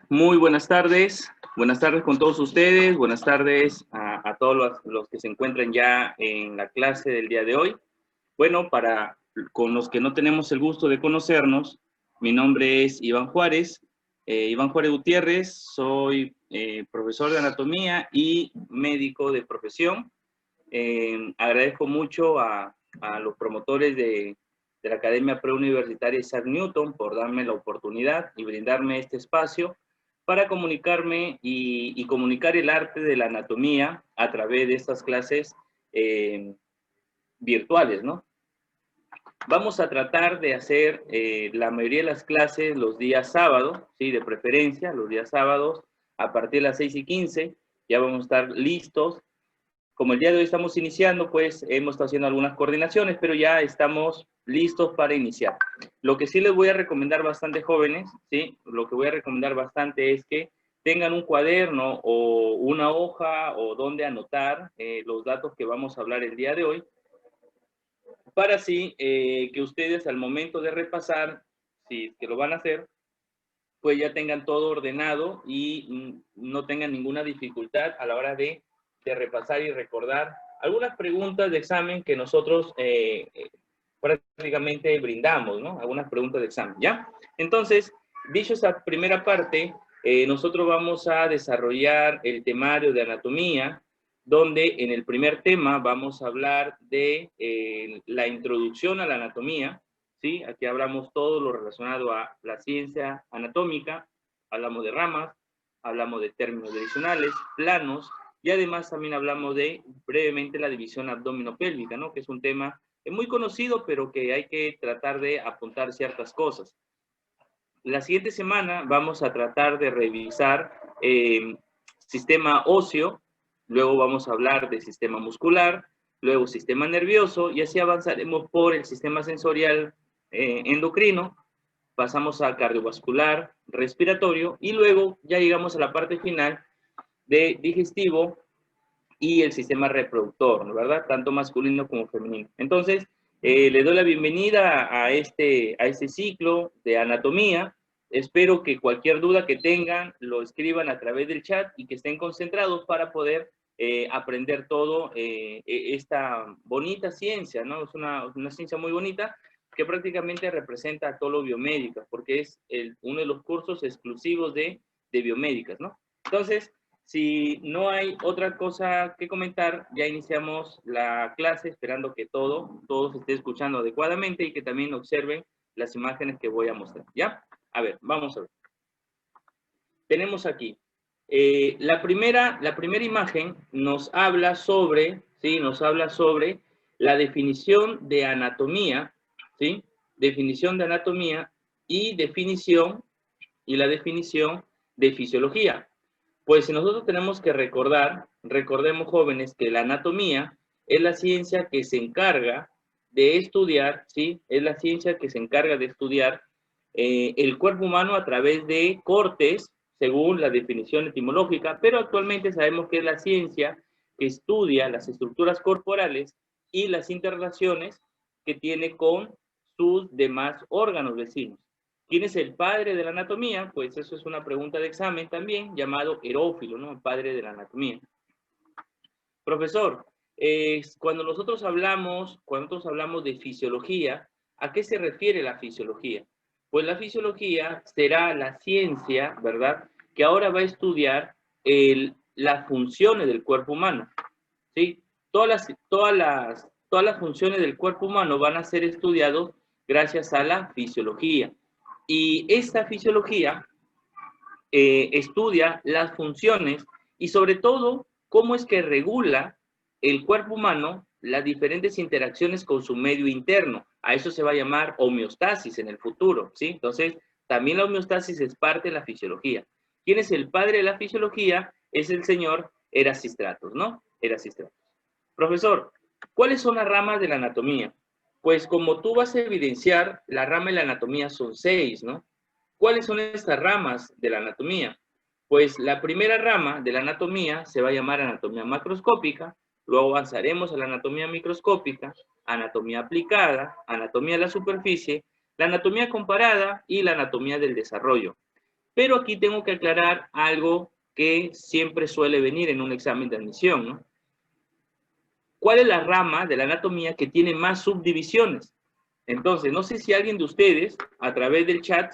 Muy buenas tardes con todos ustedes, buenas tardes a todos los que se encuentran ya en la clase del día de hoy. Bueno, con los que no tenemos el gusto de conocernos, mi nombre es Iván Juárez Gutiérrez, soy profesor de anatomía y médico de profesión. Agradezco mucho a los promotores de la Academia Preuniversitaria Isaac Newton por darme la oportunidad y brindarme este espacio para comunicarme y comunicar el arte de la anatomía a través de estas clases virtuales, ¿no? Vamos a tratar de hacer la mayoría de las clases los días sábados, ¿sí? De preferencia, los días sábados, a partir de las 6:15, ya vamos a estar listos. Como el día de hoy estamos iniciando, pues hemos estado haciendo algunas coordinaciones, pero ya estamos listos para iniciar. Lo que sí les voy a recomendar bastante, jóvenes, ¿sí? Lo que voy a recomendar bastante es que tengan un cuaderno o una hoja o donde anotar los datos que vamos a hablar el día de hoy, para así que ustedes al momento de repasar, si es que lo van a hacer, pues ya tengan todo ordenado y no tengan ninguna dificultad a la hora de repasar y recordar algunas preguntas de examen que nosotros prácticamente brindamos, ¿no? Algunas preguntas de examen, ¿ya? Entonces, dicho esa primera parte, nosotros vamos a desarrollar el temario de anatomía, donde en el primer tema vamos a hablar de la introducción a la anatomía, ¿sí? Aquí hablamos todo lo relacionado a la ciencia anatómica, hablamos de ramas, hablamos de términos direccionales, planos, y además también hablamos de brevemente la división abdominopélvica, ¿no? Que es un tema muy conocido, pero que hay que tratar de apuntar ciertas cosas. La siguiente semana vamos a tratar de revisar sistema óseo, luego vamos a hablar de sistema muscular, luego sistema nervioso, y así avanzaremos por el sistema sensorial endocrino, pasamos a cardiovascular, respiratorio, y luego ya llegamos a la parte final de digestivo y el sistema reproductor, ¿verdad? Tanto masculino como femenino. Entonces, le doy la bienvenida a este ciclo de anatomía. Espero que cualquier duda que tengan lo escriban a través del chat y que estén concentrados para poder aprender todo esta bonita ciencia, ¿no? Es una ciencia muy bonita que prácticamente representa todo lo biomédica, porque es uno de los cursos exclusivos de biomédicas, ¿no? Entonces, si no hay otra cosa que comentar, ya iniciamos la clase esperando que todos se esté escuchando adecuadamente y que también observen las imágenes que voy a mostrar, ¿ya? A ver, vamos a ver. Tenemos aquí, la primera imagen nos habla sobre, ¿sí? Nos habla sobre la definición de anatomía, ¿sí? Definición de anatomía y la definición de fisiología. Pues si nosotros tenemos que recordemos, jóvenes, que la anatomía es la ciencia que se encarga de estudiar, ¿sí? Es la ciencia que se encarga de estudiar el cuerpo humano a través de cortes, según la definición etimológica, pero actualmente sabemos que es la ciencia que estudia las estructuras corporales y las interrelaciones que tiene con sus demás órganos vecinos. ¿Quién es el padre de la anatomía? Pues eso es una pregunta de examen también, llamado Herófilo, ¿no? El padre de la anatomía. Profesor, cuando nosotros hablamos de fisiología, ¿a qué se refiere la fisiología? Pues la fisiología será la ciencia, ¿verdad?, que ahora va a estudiar las funciones del cuerpo humano, ¿sí? Todas las funciones del cuerpo humano van a ser estudiadas gracias a la fisiología. Y esta fisiología estudia las funciones y sobre todo cómo es que regula el cuerpo humano las diferentes interacciones con su medio interno. A eso se va a llamar homeostasis en el futuro, ¿sí? Entonces, también la homeostasis es parte de la fisiología. ¿Quién es el padre de la fisiología? Es el señor Erasistratos, ¿no? Erasistratos. Profesor, ¿cuáles son las ramas de la anatomía? Pues como tú vas a evidenciar, la rama de la anatomía son 6, ¿no? ¿Cuáles son estas ramas de la anatomía? Pues la primera rama de la anatomía se va a llamar anatomía macroscópica, luego avanzaremos a la anatomía microscópica, anatomía aplicada, anatomía de la superficie, la anatomía comparada y la anatomía del desarrollo. Pero aquí tengo que aclarar algo que siempre suele venir en un examen de admisión, ¿no? ¿Cuál es la rama de la anatomía que tiene más subdivisiones? Entonces, no sé si alguien de ustedes, a través del chat,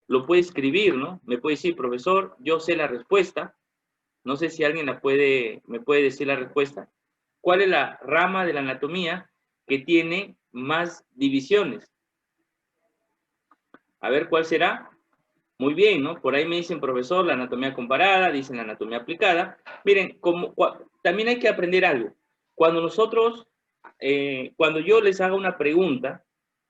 lo puede escribir, ¿no? Me puede decir, profesor, yo sé la respuesta. No sé si alguien me puede decir la respuesta. ¿Cuál es la rama de la anatomía que tiene más divisiones? A ver, ¿cuál será? Muy bien, ¿no? Por ahí me dicen, profesor, la anatomía comparada, dicen la anatomía aplicada. Miren, también hay que aprender algo. Cuando nosotros, cuando yo les haga una pregunta,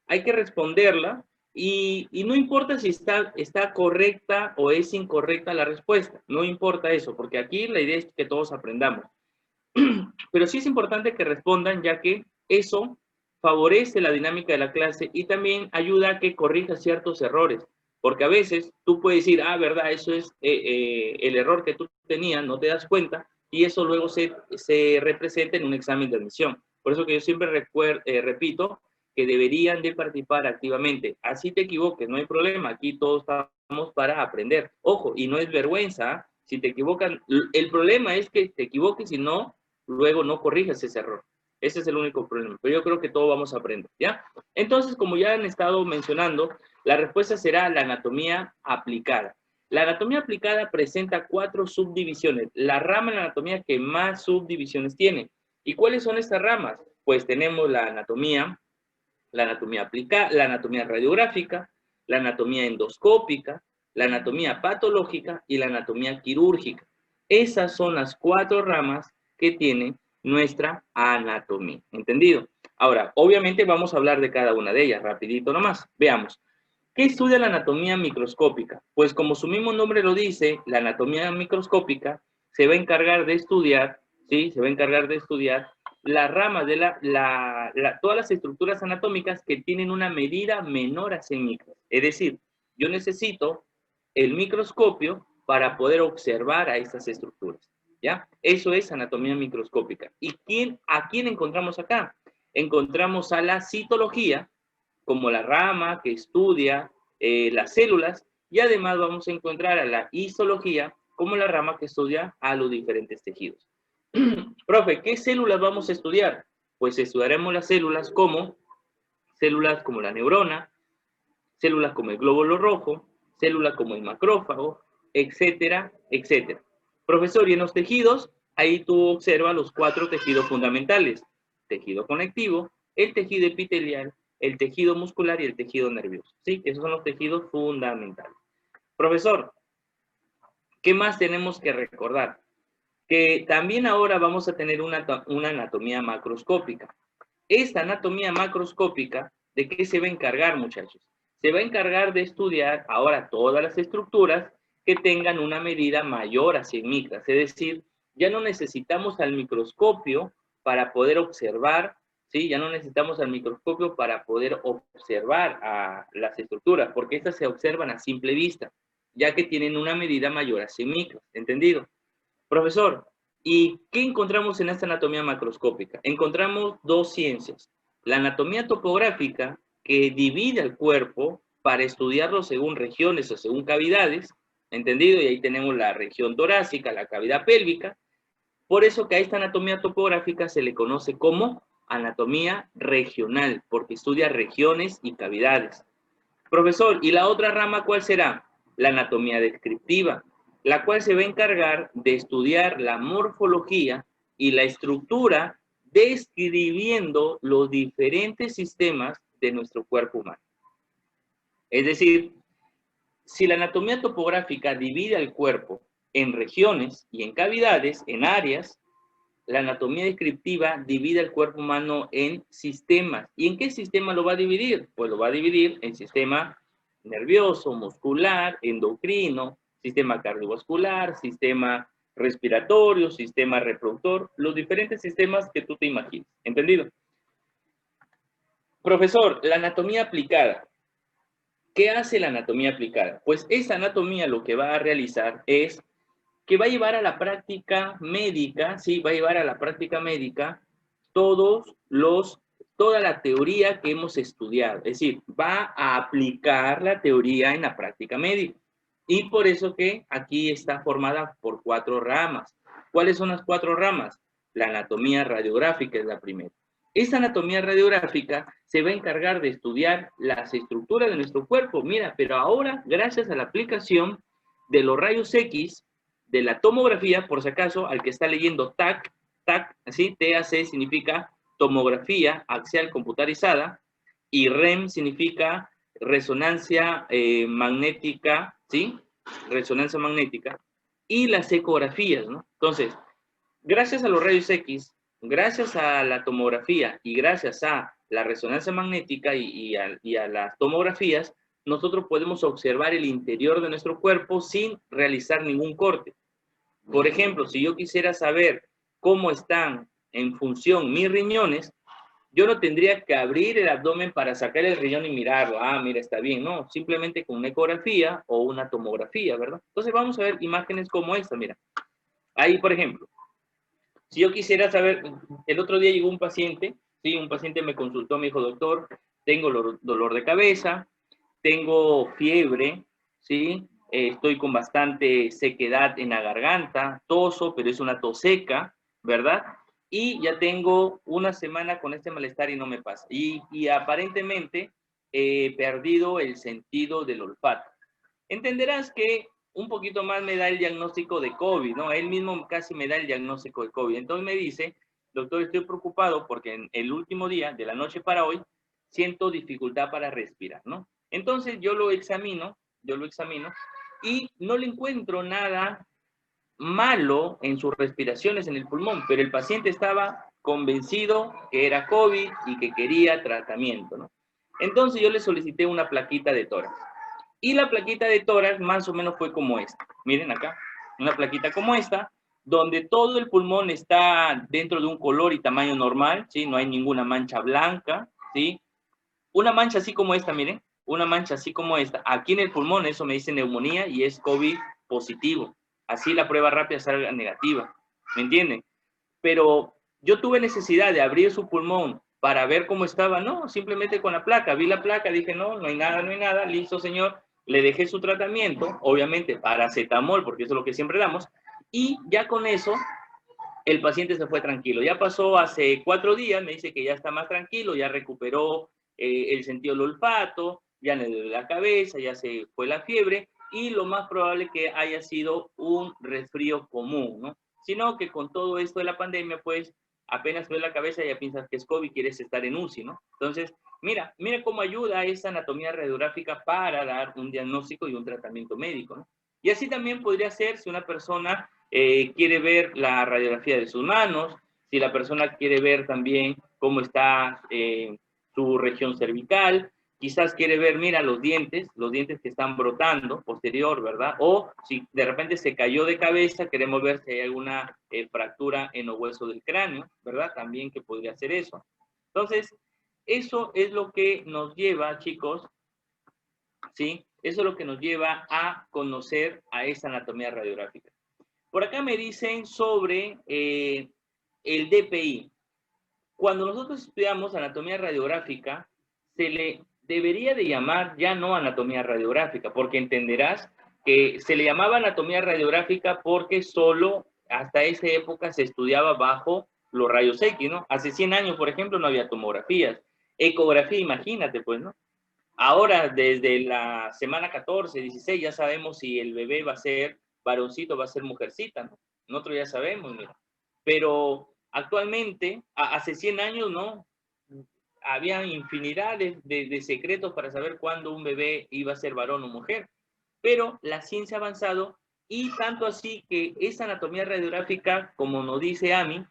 hay que responderla y no importa si está correcta o es incorrecta la respuesta. No importa eso, porque aquí la idea es que todos aprendamos. Pero sí es importante que respondan, ya que eso favorece la dinámica de la clase y también ayuda a que corrija ciertos errores. Porque a veces tú puedes decir, ah, verdad, eso es el error que tú tenías, no te das cuenta, y eso luego se representa en un examen de admisión. Por eso que yo siempre repito que deberían de participar activamente. Así te equivoques, no hay problema, aquí todos estamos para aprender. Ojo, y no es vergüenza, si te equivocan, el problema es que te equivoques y luego no corrijas ese error. Ese es el único problema, pero yo creo que todos vamos a aprender, ¿ya? Entonces, como ya han estado mencionando, la respuesta será la anatomía aplicada. La anatomía aplicada presenta 4 subdivisiones, la rama de la anatomía que más subdivisiones tiene. ¿Y cuáles son estas ramas? Pues tenemos la anatomía aplicada, la anatomía radiográfica, la anatomía endoscópica, la anatomía patológica y la anatomía quirúrgica. Esas son las 4 ramas que tiene nuestra anatomía. ¿Entendido? Ahora, obviamente vamos a hablar de cada una de ellas, rapidito nomás. Veamos. ¿Qué estudia la anatomía microscópica? Pues como su mismo nombre lo dice, la anatomía microscópica se va a encargar de estudiar, ¿sí? Se va a encargar de estudiar las ramas de todas las estructuras anatómicas que tienen una medida menor a 100 micras. Es decir, yo necesito el microscopio para poder observar a estas estructuras, ¿ya? Eso es anatomía microscópica. ¿Y a quién encontramos acá? Encontramos a la citología, como la rama que estudia las células, y además vamos a encontrar a la histología como la rama que estudia a los diferentes tejidos. Profe, ¿qué células vamos a estudiar? Pues estudiaremos las células como la neurona, células como el glóbulo rojo, células como el macrófago, etcétera, etcétera. Profesor, y en los tejidos, ahí tú observas los 4 tejidos fundamentales: tejido conectivo, el tejido epitelial, el tejido muscular y el tejido nervioso. ¿Sí? Esos son los tejidos fundamentales. Profesor, ¿qué más tenemos que recordar? Que también ahora vamos a tener una anatomía macroscópica. Esta anatomía macroscópica, ¿de qué se va a encargar, muchachos? Se va a encargar de estudiar ahora todas las estructuras que tengan una medida mayor a 100 micras. Es decir, ya no necesitamos al microscopio para poder observar, ¿sí? Ya no necesitamos al microscopio para poder observar a las estructuras, porque estas se observan a simple vista, ya que tienen una medida mayor a 100 micras. ¿Entendido? Profesor, ¿y qué encontramos en esta anatomía macroscópica? Encontramos 2 ciencias. La anatomía topográfica, que divide el cuerpo para estudiarlo según regiones o según cavidades, ¿entendido? Y ahí tenemos la región torácica, la cavidad pélvica. Por eso que a esta anatomía topográfica se le conoce como anatomía regional, porque estudia regiones y cavidades. Profesor, ¿y la otra rama cuál será? La anatomía descriptiva, la cual se va a encargar de estudiar la morfología y la estructura describiendo los diferentes sistemas de nuestro cuerpo humano. Es decir, si la anatomía topográfica divide al cuerpo en regiones y en cavidades, en áreas, la anatomía descriptiva divide el cuerpo humano en sistemas. ¿Y en qué sistema lo va a dividir? Pues lo va a dividir en sistema nervioso, muscular, endocrino, sistema cardiovascular, sistema respiratorio, sistema reproductor, los diferentes sistemas que tú te imagines. ¿Entendido? Profesor, la anatomía aplicada. ¿Qué hace la anatomía aplicada? Pues esa anatomía lo que va a realizar es que va a llevar a la práctica médica, sí, va a llevar a la práctica médica toda la teoría que hemos estudiado. Es decir, va a aplicar la teoría en la práctica médica. Y por eso que aquí está formada por 4 ramas. ¿Cuáles son las 4 ramas? La anatomía radiográfica es la primera. Esta anatomía radiográfica se va a encargar de estudiar las estructuras de nuestro cuerpo. Mira, pero ahora, gracias a la aplicación de los rayos X, de la tomografía, por si acaso, al que está leyendo TAC, TAC, así, TAC significa tomografía axial computarizada, y REM significa resonancia magnética, ¿sí? Resonancia magnética, y las ecografías, ¿no? Entonces, gracias a los rayos X, gracias a la tomografía y gracias a la resonancia magnética y a las tomografías, nosotros podemos observar el interior de nuestro cuerpo sin realizar ningún corte. Por ejemplo, si yo quisiera saber cómo están en función mis riñones, yo no tendría que abrir el abdomen para sacar el riñón y mirarlo. Ah, mira, está bien. No, simplemente con una ecografía o una tomografía, ¿verdad? Entonces vamos a ver imágenes como esta, mira. Ahí, por ejemplo, si yo quisiera saber, el otro día llegó un paciente, ¿sí? Un paciente me consultó, me dijo, doctor, tengo dolor de cabeza, tengo fiebre, ¿sí? Estoy con bastante sequedad en la garganta, toso, pero es una tos seca, ¿verdad? Y ya tengo una semana con este malestar y no me pasa. Y aparentemente he perdido el sentido del olfato. Entenderás que un poquito más me da el diagnóstico de COVID, ¿no? Él mismo casi me da el diagnóstico de COVID. Entonces me dice, doctor, estoy preocupado porque en el último día, de la noche para hoy, siento dificultad para respirar, ¿no? Entonces yo lo examino y no le encuentro nada malo en sus respiraciones en el pulmón, pero el paciente estaba convencido que era COVID y que quería tratamiento, ¿no? Entonces yo le solicité una plaquita de tórax. Y la plaquita de tórax más o menos fue como esta. Miren acá, una plaquita como esta, donde todo el pulmón está dentro de un color y tamaño normal, ¿sí? No hay ninguna mancha blanca, ¿sí? Una mancha así como esta, miren, una mancha así como esta. Aquí en el pulmón, eso me dice neumonía y es COVID positivo. Así la prueba rápida salga negativa, ¿me entienden? Pero yo tuve necesidad de abrir su pulmón para ver cómo estaba, no, simplemente con la placa, vi la placa, dije, no, no hay nada, listo, señor, le dejé su tratamiento, obviamente paracetamol, porque eso es lo que siempre damos, y ya con eso el paciente se fue tranquilo. Ya pasó hace 4 días, me dice que ya está más tranquilo, ya recuperó el sentido del olfato, ya le duele la cabeza, ya se fue la fiebre, y lo más probable que haya sido un resfrío común, ¿no? Sino que con todo esto de la pandemia, pues apenas duele la cabeza ya piensas que es COVID, quieres estar en UCI, ¿no? Entonces, mira cómo ayuda esa anatomía radiográfica para dar un diagnóstico y un tratamiento médico, ¿no? Y así también podría ser si una persona quiere ver la radiografía de sus manos, si la persona quiere ver también cómo está su región cervical, quizás quiere ver, mira, los dientes que están brotando posterior, ¿verdad? O si de repente se cayó de cabeza, queremos ver si hay alguna fractura en los huesos del cráneo, ¿verdad? También que podría ser eso. Entonces, eso es lo que nos lleva, chicos, ¿sí? Eso es lo que nos lleva a conocer a esa anatomía radiográfica. Por acá me dicen sobre el DPI. Cuando nosotros estudiamos anatomía radiográfica, se le debería de llamar ya no anatomía radiográfica, porque entenderás que se le llamaba anatomía radiográfica porque solo hasta esa época se estudiaba bajo los rayos X, ¿no? Hace 100 años, por ejemplo, no había tomografías. Ecografía, imagínate, pues, ¿no? Ahora, desde la semana 14, 16, ya sabemos si el bebé va a ser varoncito, va a ser mujercita, ¿no? Nosotros ya sabemos, mira. Pero actualmente, hace 100 años, ¿no? Había infinidad de secretos para saber cuándo un bebé iba a ser varón o mujer. Pero la ciencia ha avanzado y tanto así que esa anatomía radiográfica, como nos dice Ami,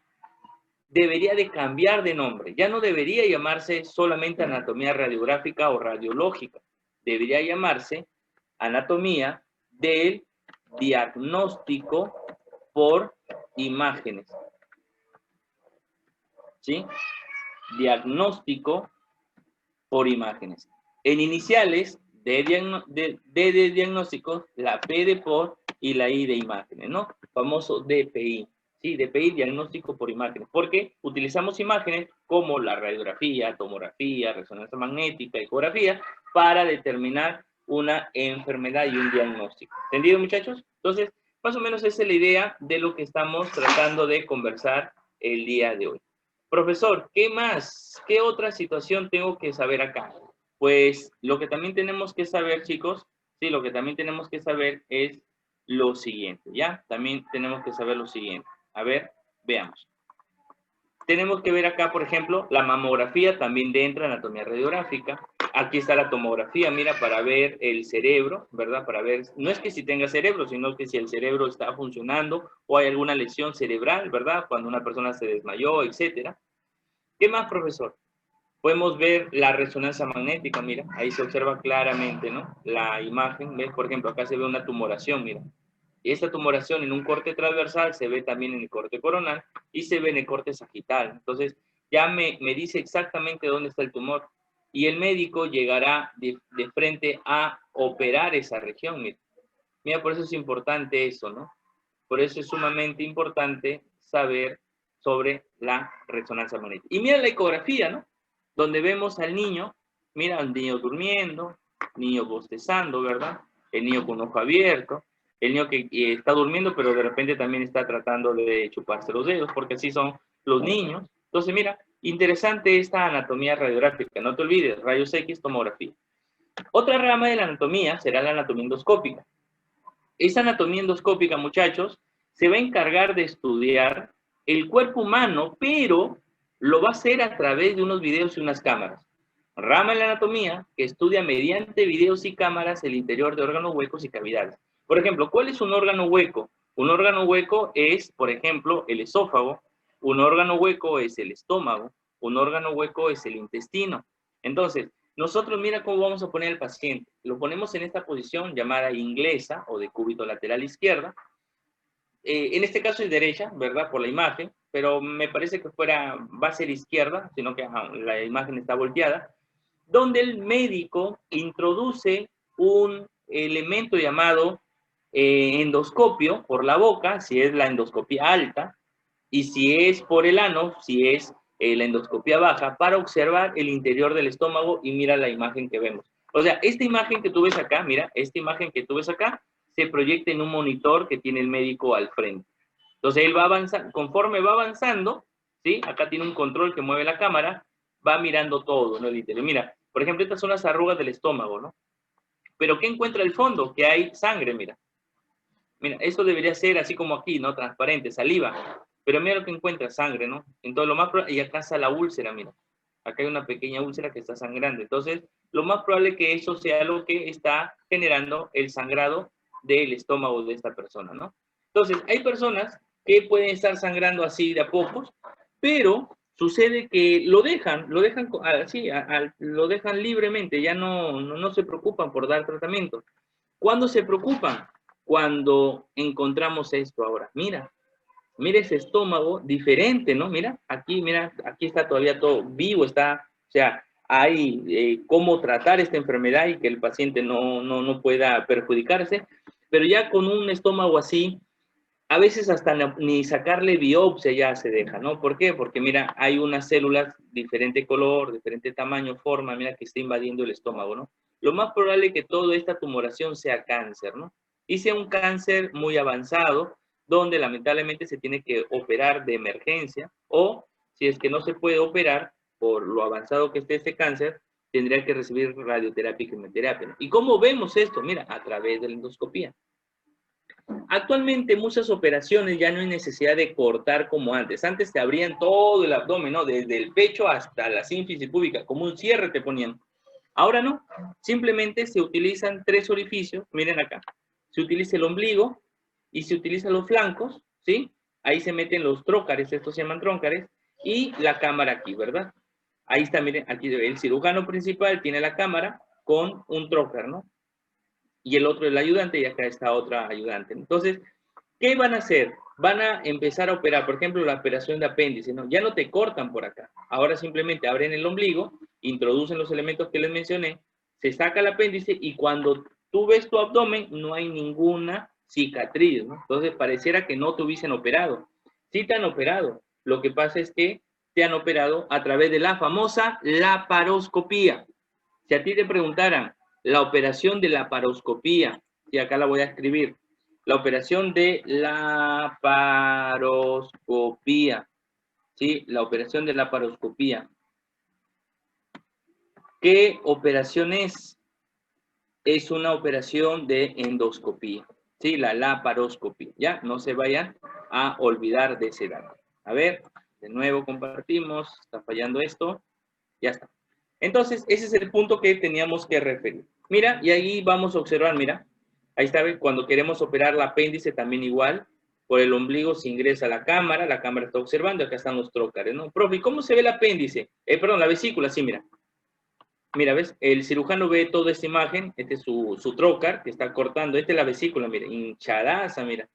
debería de cambiar de nombre. Ya no debería llamarse solamente anatomía radiográfica o radiológica. Debería llamarse anatomía del diagnóstico por imágenes. ¿Sí? Diagnóstico por imágenes. En iniciales de diagnóstico, la P de por y la I de imágenes, ¿no? Famoso DPI. Sí, DPI, diagnóstico por imágenes, porque utilizamos imágenes como la radiografía, tomografía, resonancia magnética, ecografía, para determinar una enfermedad y un diagnóstico. ¿Entendido, muchachos? Entonces, más o menos esa es la idea de lo que estamos tratando de conversar el día de hoy. Profesor, ¿qué más? ¿Qué otra situación tengo que saber acá? Pues lo que también tenemos que saber, chicos, sí, lo que también tenemos que saber es lo siguiente, ¿ya? También tenemos que saber lo siguiente. A ver, veamos. Tenemos que ver acá, por ejemplo, la mamografía también dentro de anatomía radiográfica. Aquí está la tomografía, mira, para ver el cerebro, ¿verdad? Para ver, no es que si tenga cerebro, sino que si el cerebro está funcionando o hay alguna lesión cerebral, ¿verdad? Cuando una persona se desmayó, etcétera. ¿Qué más, profesor? Podemos ver la resonancia magnética, mira, ahí se observa claramente, ¿no? La imagen, ¿ves? Por ejemplo, acá se ve una tumoración, mira. Y esta tumoración en un corte transversal se ve también en el corte coronal y se ve en el corte sagital. Entonces, ya me dice exactamente dónde está el tumor. Y el médico llegará de frente a operar esa región, mira. Mira, por eso es importante eso, ¿no? Por eso es sumamente importante saber sobre la resonancia magnética. Y mira la ecografía, ¿no? Donde vemos al niño, mira al niño durmiendo, niño bostezando, ¿verdad? El niño con ojo abierto, el niño que está durmiendo, pero de repente también está tratando de chuparse los dedos, porque así son los niños. Entonces, mira, interesante esta anatomía radiográfica. No te olvides, rayos X, tomografía. Otra rama de la anatomía será la anatomía endoscópica. Esa anatomía endoscópica, muchachos, se va a encargar de estudiar el cuerpo humano, pero lo va a hacer a través de unos videos y unas cámaras. Rama de la anatomía que estudia mediante videos y cámaras el interior de órganos huecos y cavidades. Por ejemplo, ¿cuál es un órgano hueco? Un órgano hueco es, por ejemplo, el esófago. Un órgano hueco es el estómago. Un órgano hueco es el intestino. Entonces, nosotros, mira cómo vamos a poner al paciente. Lo ponemos en esta posición llamada inglesa o de cúbito lateral izquierda. En este caso es derecha, ¿verdad? Por la imagen, pero me parece que va a ser izquierda, sino que la imagen está volteada, donde el médico introduce un elemento llamado endoscopio por la boca, si es la endoscopia alta, y si es por el ano, si es la endoscopia baja, para observar el interior del estómago y mira la imagen que vemos. O sea, esta imagen que tú ves acá, mira, esta imagen que tú ves acá, se proyecta en un monitor que tiene el médico al frente. Entonces él va avanzando, conforme va avanzando, ¿sí? Acá tiene un control que mueve la cámara, va mirando todo, ¿no? El interior. Mira, por ejemplo, estas son las arrugas del estómago, ¿no? Pero ¿qué encuentra el fondo? Que hay sangre, mira. Mira, eso debería ser así como aquí, ¿no? Transparente, saliva. Pero mira lo que encuentra, sangre, ¿no? Entonces, lo más probable, y acá está la úlcera, mira. Acá hay una pequeña úlcera que está sangrando. Entonces, lo más probable es que eso sea lo que está generando el sangrado del estómago de esta persona, ¿no? Entonces, hay personas que pueden estar sangrando así de a pocos, pero sucede que lo dejan así, lo dejan libremente, ya no se preocupan por dar tratamiento. ¿Cuándo se preocupan? Cuando encontramos esto ahora. Mira ese estómago diferente, ¿no? Mira, aquí está todavía todo vivo, o sea, hay cómo tratar esta enfermedad y que el paciente no pueda perjudicarse, pero ya con un estómago así, a veces hasta ni sacarle biopsia ya se deja, ¿no? ¿Por qué? Porque mira, hay unas células diferente color, diferente tamaño, forma, mira que está invadiendo el estómago, ¿no? Lo más probable es que toda esta tumoración sea cáncer, ¿no? Y sea un cáncer muy avanzado, donde lamentablemente se tiene que operar de emergencia, o si es que no se puede operar por lo avanzado que esté este cáncer, tendría que recibir radioterapia y quimioterapia, ¿no? ¿Y cómo vemos esto? Mira, a través de la endoscopía. Actualmente muchas operaciones ya no hay necesidad de cortar como antes. Antes te abrían todo el abdomen, ¿no? Desde el pecho hasta la sínfisis púbica, como un cierre te ponían. Ahora no, simplemente se utilizan 3 orificios, miren acá. Se utiliza el ombligo y se utilizan los flancos, ¿sí? Ahí se meten los trócares, estos se llaman trócares, y la cámara aquí, ¿verdad? Ahí está, miren, aquí el cirujano principal tiene la cámara con un trócar, ¿no? Y el otro es el ayudante, y acá está otra ayudante. Entonces, ¿qué van a hacer? Van a empezar a operar, por ejemplo, la operación de apéndice, ¿no? Ya no te cortan por acá. Ahora simplemente abren el ombligo, introducen los elementos que les mencioné, se saca el apéndice y cuando tú ves tu abdomen no hay ninguna cicatriz, ¿no? Entonces pareciera que no te hubiesen operado. Sí te han operado. Lo que pasa es que te han operado a través de la famosa laparoscopía. Si a ti te preguntaran, la operación de laparoscopía. Y acá la voy a escribir. La operación de laparoscopía. ¿Sí? La operación de laparoscopía. ¿Qué operación es? Es una operación de endoscopía. ¿Sí? La laparoscopía. ¿Ya? No se vayan a olvidar de ese dato. A ver, de nuevo compartimos. Está fallando esto. Ya está. Entonces, ese es el punto que teníamos que referir. Mira, y ahí vamos a observar, mira. Ahí está, cuando queremos operar el apéndice también igual. Por el ombligo se ingresa la cámara está observando, acá están los trócares, ¿no? Profe, ¿cómo se ve el apéndice? Perdón, la vesícula, sí, mira. Mira, ¿ves? El cirujano ve toda esta imagen, este es su trócar que está cortando, esta es la vesícula, mira, hinchadaza, mira.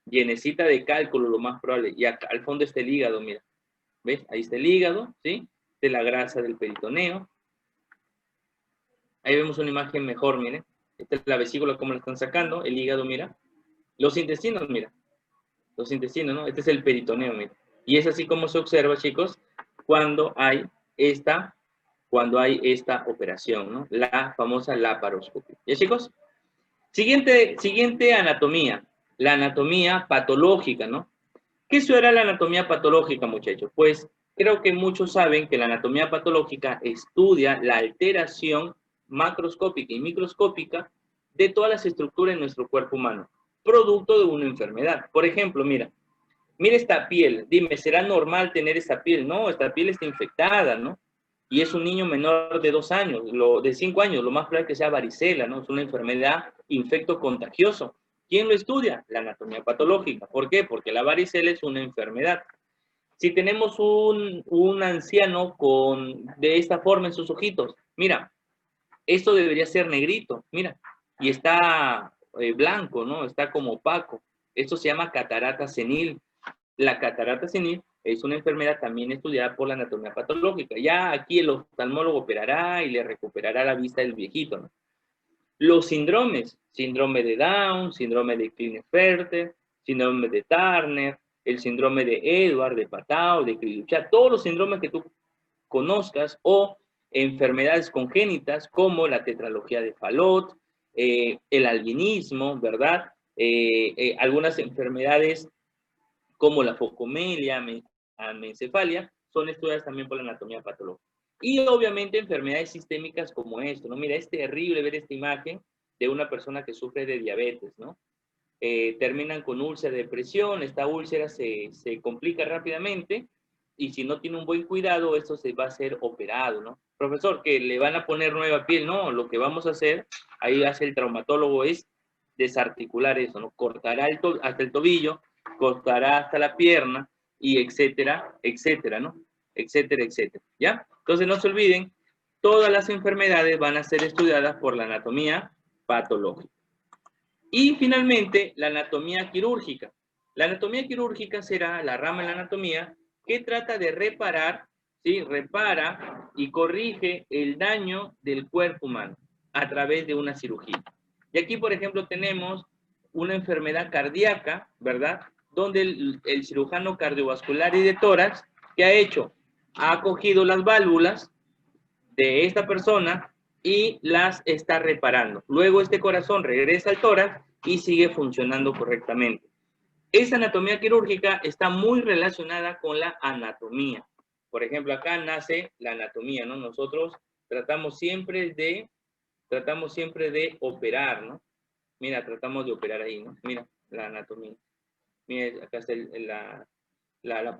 Llenecita de cálculo, lo más probable. Y acá al fondo está el hígado, mira. ¿Ves? Ahí está el hígado, ¿sí? De la grasa del peritoneo. Ahí vemos una imagen mejor, miren. Esta es la vesícula, cómo la están sacando. El hígado, mira. Los intestinos, mira. Los intestinos, ¿no? Este es el peritoneo, mira. Y es así como se observa, chicos, cuando hay esta operación, ¿no? La famosa laparoscopia. ¿Ya, chicos? Siguiente anatomía. La anatomía patológica, ¿no? ¿Qué será la anatomía patológica, muchachos? Pues creo que muchos saben que la anatomía patológica estudia la alteración macroscópica y microscópica de todas las estructuras en nuestro cuerpo humano, producto de una enfermedad. Por ejemplo, mira esta piel. Dime, ¿será normal tener esta piel? No, esta piel está infectada, ¿no? Y es un niño menor de 2 años, de 5 años, lo más probable es que sea varicela, ¿no? Es una enfermedad infecto contagioso. ¿Quién lo estudia? La anatomía patológica. ¿Por qué? Porque la varicela es una enfermedad. Si tenemos un anciano de esta forma en sus ojitos, mira, esto debería ser negrito, mira, y está blanco, ¿no? Está como opaco. Esto se llama catarata senil. La catarata senil es una enfermedad también estudiada por la anatomía patológica. Ya aquí el oftalmólogo operará y le recuperará la vista del viejito, ¿no? Los síndromes, síndrome de Down, síndrome de Klinefelter, síndrome de Turner, el síndrome de Edward, de Patau, de Kriluchat, todos los síndromes que tú conozcas o enfermedades congénitas como la tetralogía de Fallot, el albinismo, ¿verdad? Algunas enfermedades como la focomelia, anencefalia, son estudiadas también por la anatomía patológica. Y obviamente enfermedades sistémicas como esto, ¿no? Mira, es terrible ver esta imagen de una persona que sufre de diabetes, ¿no? Terminan con úlcera de presión, esta úlcera se complica rápidamente y si no tiene un buen cuidado, esto se va a ser operado, ¿no? Profesor, que le van a poner nueva piel, no, lo que vamos a hacer, ahí hace el traumatólogo, es desarticular eso, ¿no? Cortará hasta el tobillo, cortará hasta la pierna y etcétera, etcétera, ¿no? Etcétera, etcétera, ¿ya? Entonces no se olviden, todas las enfermedades van a ser estudiadas por la anatomía patológica. Y finalmente, la anatomía quirúrgica. La anatomía quirúrgica será la rama de la anatomía que trata de reparar, ¿sí? Repara y corrige el daño del cuerpo humano a través de una cirugía. Y aquí, por ejemplo, tenemos una enfermedad cardíaca, ¿verdad? Donde el cirujano cardiovascular y de tórax, ¿qué ha hecho? Ha cogido las válvulas de esta persona y las está reparando. Luego este corazón regresa al tórax y sigue funcionando correctamente. Esta anatomía quirúrgica está muy relacionada con la anatomía. Por ejemplo, acá nace la anatomía, ¿no? Nosotros tratamos siempre de operar, ¿no? Mira, tratamos de operar ahí, ¿no? Mira, la anatomía. Mira, acá está la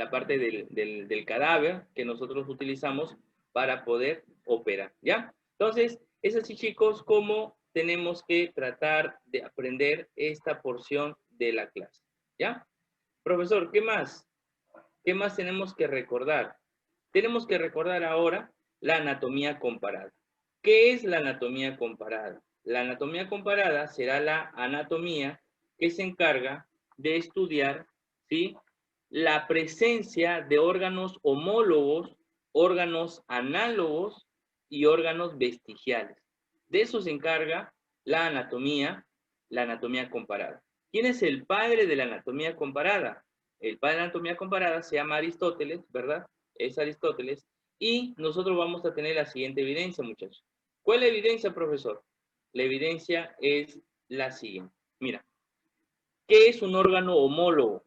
parte del cadáver que nosotros utilizamos para poder operar, ¿ya? Entonces, es así, chicos, como tenemos que tratar de aprender esta porción de la clase, ¿ya? Profesor, ¿qué más? ¿Qué más tenemos que recordar? Tenemos que recordar ahora la anatomía comparada. ¿Qué es la anatomía comparada? La anatomía comparada será la anatomía que se encarga de estudiar, ¿sí?, la presencia de órganos homólogos, órganos análogos y órganos vestigiales. De eso se encarga la anatomía comparada. ¿Quién es el padre de la anatomía comparada? El padre de la anatomía comparada se llama Aristóteles, ¿verdad? Es Aristóteles. Y nosotros vamos a tener la siguiente evidencia, muchachos. ¿Cuál es la evidencia, profesor? La evidencia es la siguiente. Mira, ¿qué es un órgano homólogo?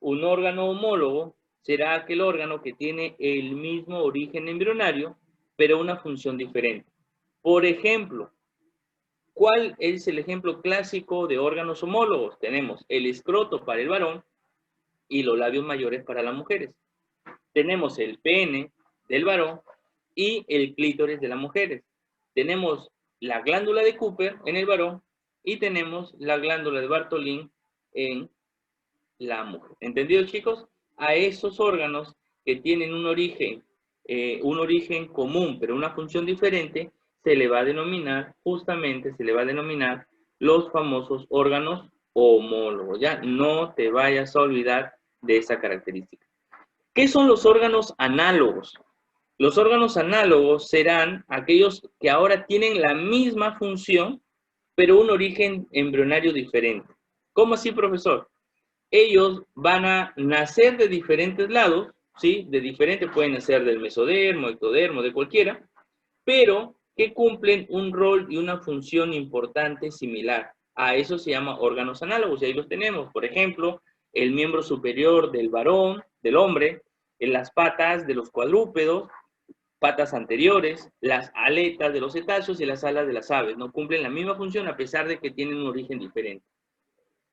Un órgano homólogo será aquel órgano que tiene el mismo origen embrionario, pero una función diferente. Por ejemplo, ¿cuál es el ejemplo clásico de órganos homólogos? Tenemos el escroto para el varón y los labios mayores para las mujeres. Tenemos el pene del varón y el clítoris de las mujeres. Tenemos la glándula de Cooper en el varón y tenemos la glándula de Bartholin en la mujer. ¿Entendido, chicos? A esos órganos que tienen un origen común, pero una función diferente, se le va a denominar, justamente se le va a denominar los famosos órganos homólogos. Ya no te vayas a olvidar de esa característica. ¿Qué son los órganos análogos? Los órganos análogos serán aquellos que ahora tienen la misma función, pero un origen embrionario diferente. ¿Cómo así, profesor? Ellos van a nacer de diferentes lados, ¿sí? De diferentes, pueden nacer del mesodermo, ectodermo, de cualquiera, pero que cumplen un rol y una función importante similar. A eso se llama órganos análogos, y ahí los tenemos. Por ejemplo, el miembro superior del varón, del hombre, en las patas de los cuadrúpedos, patas anteriores, las aletas de los cetáceos y las alas de las aves, ¿no? Cumplen la misma función a pesar de que tienen un origen diferente.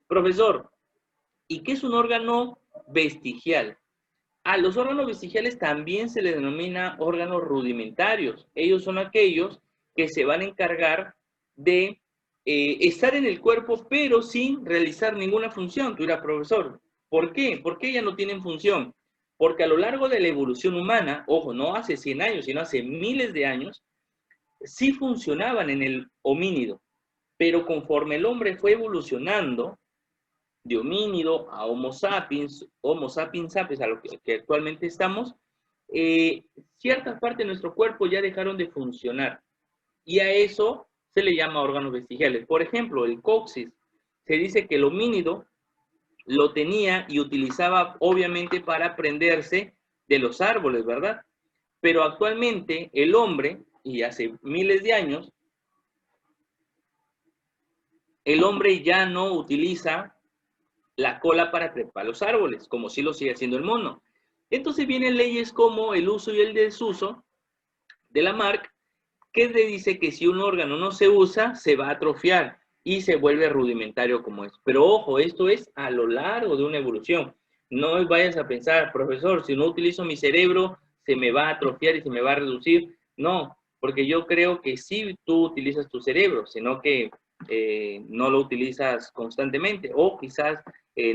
Profesor, ¿y qué es un órgano vestigial? A los órganos vestigiales también se les denomina órganos rudimentarios. Ellos son aquellos que se van a encargar de estar en el cuerpo, pero sin realizar ninguna función. Tú dirás, profesor, ¿por qué? ¿Por qué ya no tienen función? Porque a lo largo de la evolución humana, ojo, no hace 100 años, sino hace miles de años, sí funcionaban en el homínido. Pero conforme el hombre fue evolucionando, de homínido a Homo sapiens sapiens, a lo que actualmente estamos, ciertas partes de nuestro cuerpo ya dejaron de funcionar. Y a eso se le llama órganos vestigiales. Por ejemplo, el coxis. Se dice que el homínido lo tenía y utilizaba obviamente para prenderse de los árboles, ¿verdad? Pero actualmente el hombre, y hace miles de años, el hombre ya no utiliza la cola para trepar los árboles, como sí lo sigue haciendo el mono. Entonces vienen leyes como el uso y el desuso de la Lamarck, que le dice que si un órgano no se usa, se va a atrofiar y se vuelve rudimentario como es. Pero ojo, esto es a lo largo de una evolución. No vayas a pensar, profesor, si no utilizo mi cerebro, se me va a atrofiar y se me va a reducir. No, porque yo creo que sí tú utilizas tu cerebro, sino que no lo utilizas constantemente o quizás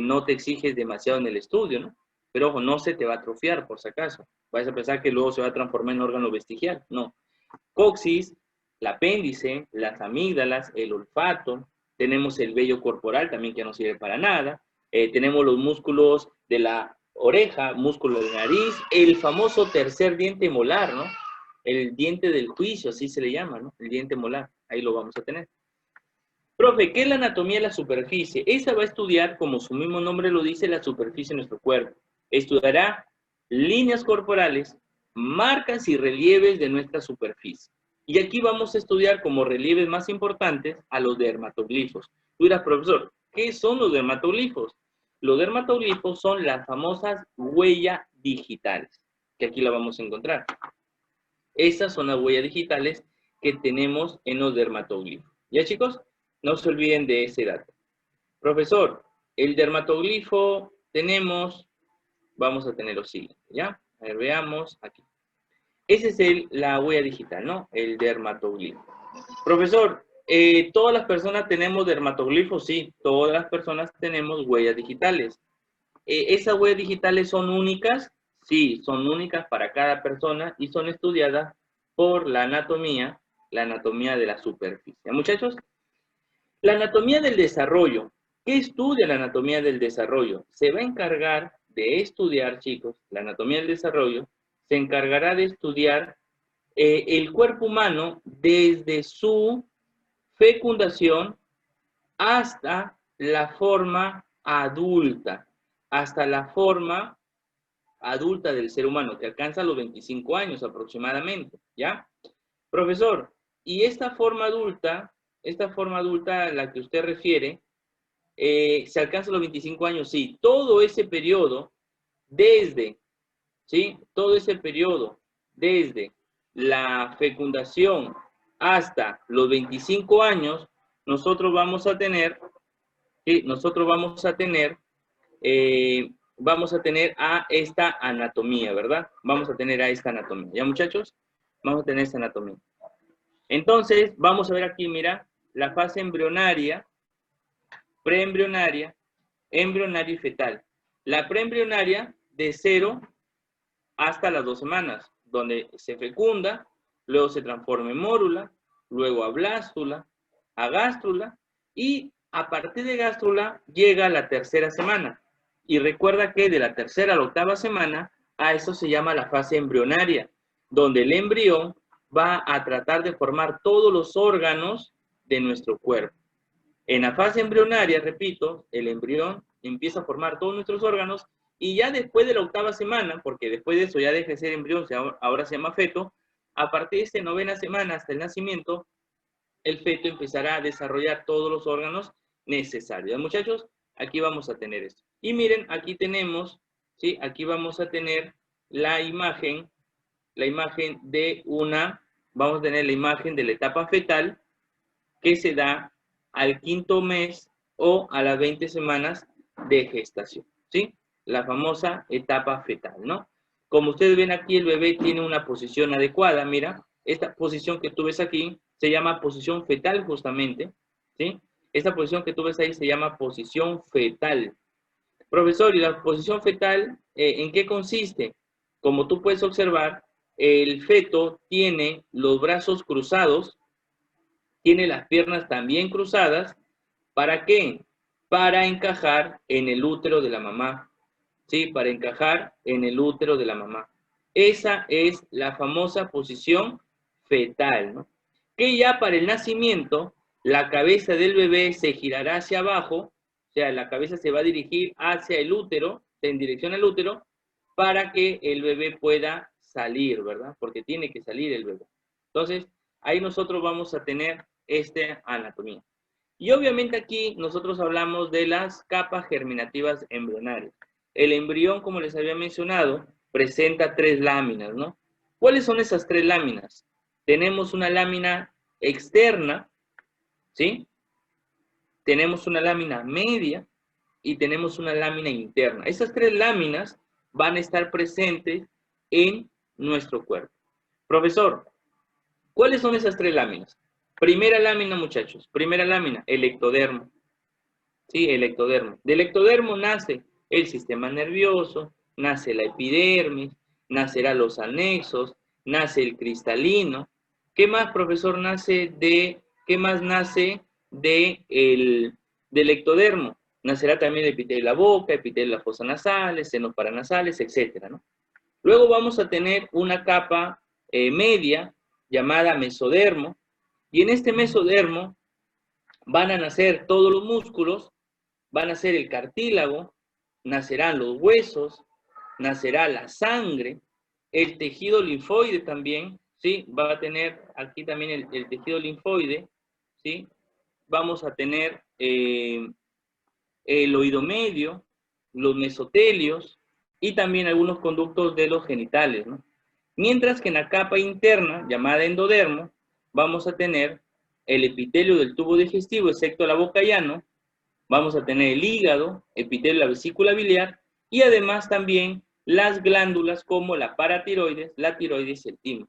no te exiges demasiado en el estudio, ¿no? Pero ojo, no se te va a atrofiar por si acaso. Vas a pensar que luego se va a transformar en órgano vestigial. No. Coxis, el apéndice, las amígdalas, el olfato, tenemos el vello corporal también que no sirve para nada, tenemos los músculos de la oreja, músculo de la nariz, el famoso tercer diente molar, ¿no? El diente del juicio, así se le llama, ¿no? El diente molar, ahí lo vamos a tener. Profe, ¿qué es la anatomía de la superficie? Esa va a estudiar, como su mismo nombre lo dice, la superficie de nuestro cuerpo. Estudiará líneas corporales, marcas y relieves de nuestra superficie. Y aquí vamos a estudiar como relieves más importantes a los dermatoglifos. Tú dirás, profesor, ¿qué son los dermatoglifos? Los dermatoglifos son las famosas huellas digitales, que aquí la vamos a encontrar. Esas son las huellas digitales que tenemos en los dermatoglifos. ¿Ya, chicos? No se olviden de ese dato. Profesor, el dermatoglifo tenemos, vamos a tener lo siguiente, ¿ya? A ver, veamos aquí. Esa es la huella digital, ¿no? El dermatoglifo. Profesor, ¿todas las personas tenemos dermatoglifos? Sí, todas las personas tenemos huellas digitales. ¿Esas huellas digitales son únicas? Sí, son únicas para cada persona y son estudiadas por la anatomía de la superficie. Muchachos, la anatomía del desarrollo. ¿Qué estudia la anatomía del desarrollo? Se va a encargar de estudiar, chicos, la anatomía del desarrollo, se encargará de estudiar el cuerpo humano desde su fecundación hasta la forma adulta, del ser humano, que alcanza los 25 años aproximadamente, ¿ya? Profesor, Y esta forma adulta a la que usted refiere, ¿se alcanza los 25 años? Sí, todo ese periodo, todo ese periodo, desde la fecundación hasta los 25 años, nosotros vamos a tener, ¿sí? Vamos a tener a esta anatomía, ¿verdad? Vamos a tener a esta anatomía. ¿Ya, muchachos? Vamos a tener esta anatomía. Entonces, vamos a ver aquí, mira, la fase embrionaria, preembrionaria, embrionaria y fetal. La preembrionaria de 0 hasta las 2 semanas, donde se fecunda, luego se transforma en mórula, luego a blástula, a gástrula, y a partir de gástrula llega la tercera semana. Y recuerda que de la tercera a la octava semana, a eso se llama la fase embrionaria, donde el embrión va a tratar de formar todos los órganos de nuestro cuerpo. En la fase embrionaria, repito, el embrión empieza a formar todos nuestros órganos y ya después de la octava semana, porque después de eso ya deja de ser embrión, ahora se llama feto, a partir de esta novena semana hasta el nacimiento, el feto empezará a desarrollar todos los órganos necesarios. ¿Ya, muchachos? Aquí vamos a tener esto. Y miren, aquí tenemos, ¿sí? Aquí vamos a tener la imagen de vamos a tener la imagen de la etapa fetal que se da al 5º mes o a las 20 semanas de gestación, ¿sí? La famosa etapa fetal, ¿no? Como ustedes ven aquí, el bebé tiene una posición adecuada, mira, esta posición que tú ves aquí se llama posición fetal justamente, ¿sí? Esta posición que tú ves ahí se llama posición fetal. Profesor, ¿y la posición fetal en qué consiste? Como tú puedes observar, el feto tiene los brazos cruzados, tiene las piernas también cruzadas. ¿Para qué? Para encajar en el útero de la mamá. ¿Sí? Para encajar en el útero de la mamá. Esa es la famosa posición fetal, ¿no? Que ya para el nacimiento, la cabeza del bebé se girará hacia abajo, o sea, la cabeza se va a dirigir hacia el útero, en dirección al útero, para que el bebé pueda salir, ¿verdad? Porque tiene que salir el bebé. Entonces, ahí nosotros vamos a tener esta anatomía. Y obviamente aquí nosotros hablamos de las capas germinativas embrionarias. El embrión, como les había mencionado, presenta 3 láminas, ¿no? ¿Cuáles son esas 3 láminas? Tenemos una lámina externa, ¿sí? Tenemos una lámina media y tenemos una lámina interna. Esas 3 láminas van a estar presentes en nuestro cuerpo. Profesor, ¿cuáles son esas 3 láminas? Primera lámina, muchachos. Primera lámina, el ectodermo. Sí, el ectodermo. Del ectodermo nace el sistema nervioso, nace la epidermis, nacerán los anexos, nace el cristalino. ¿Qué más, profesor, qué más nace del ectodermo? Nacerá también el epitelio de la boca, epitelio de las fosas nasales, senos paranasales, etcétera, ¿no? Luego vamos a tener una capa media llamada mesodermo, y en este mesodermo van a nacer todos los músculos, va a nacer el cartílago, nacerán los huesos, nacerá la sangre, el tejido linfoide también, ¿sí? Va a tener aquí también el tejido linfoide, ¿sí? Vamos a tener el oído medio, los mesotelios y también algunos conductos de los genitales, ¿no? Mientras que en la capa interna, llamada endodermo, vamos a tener el epitelio del tubo digestivo, excepto la boca y ano, vamos a tener el hígado, epitelio de la vesícula biliar y además también las glándulas como la paratiroides, la tiroides y el timo.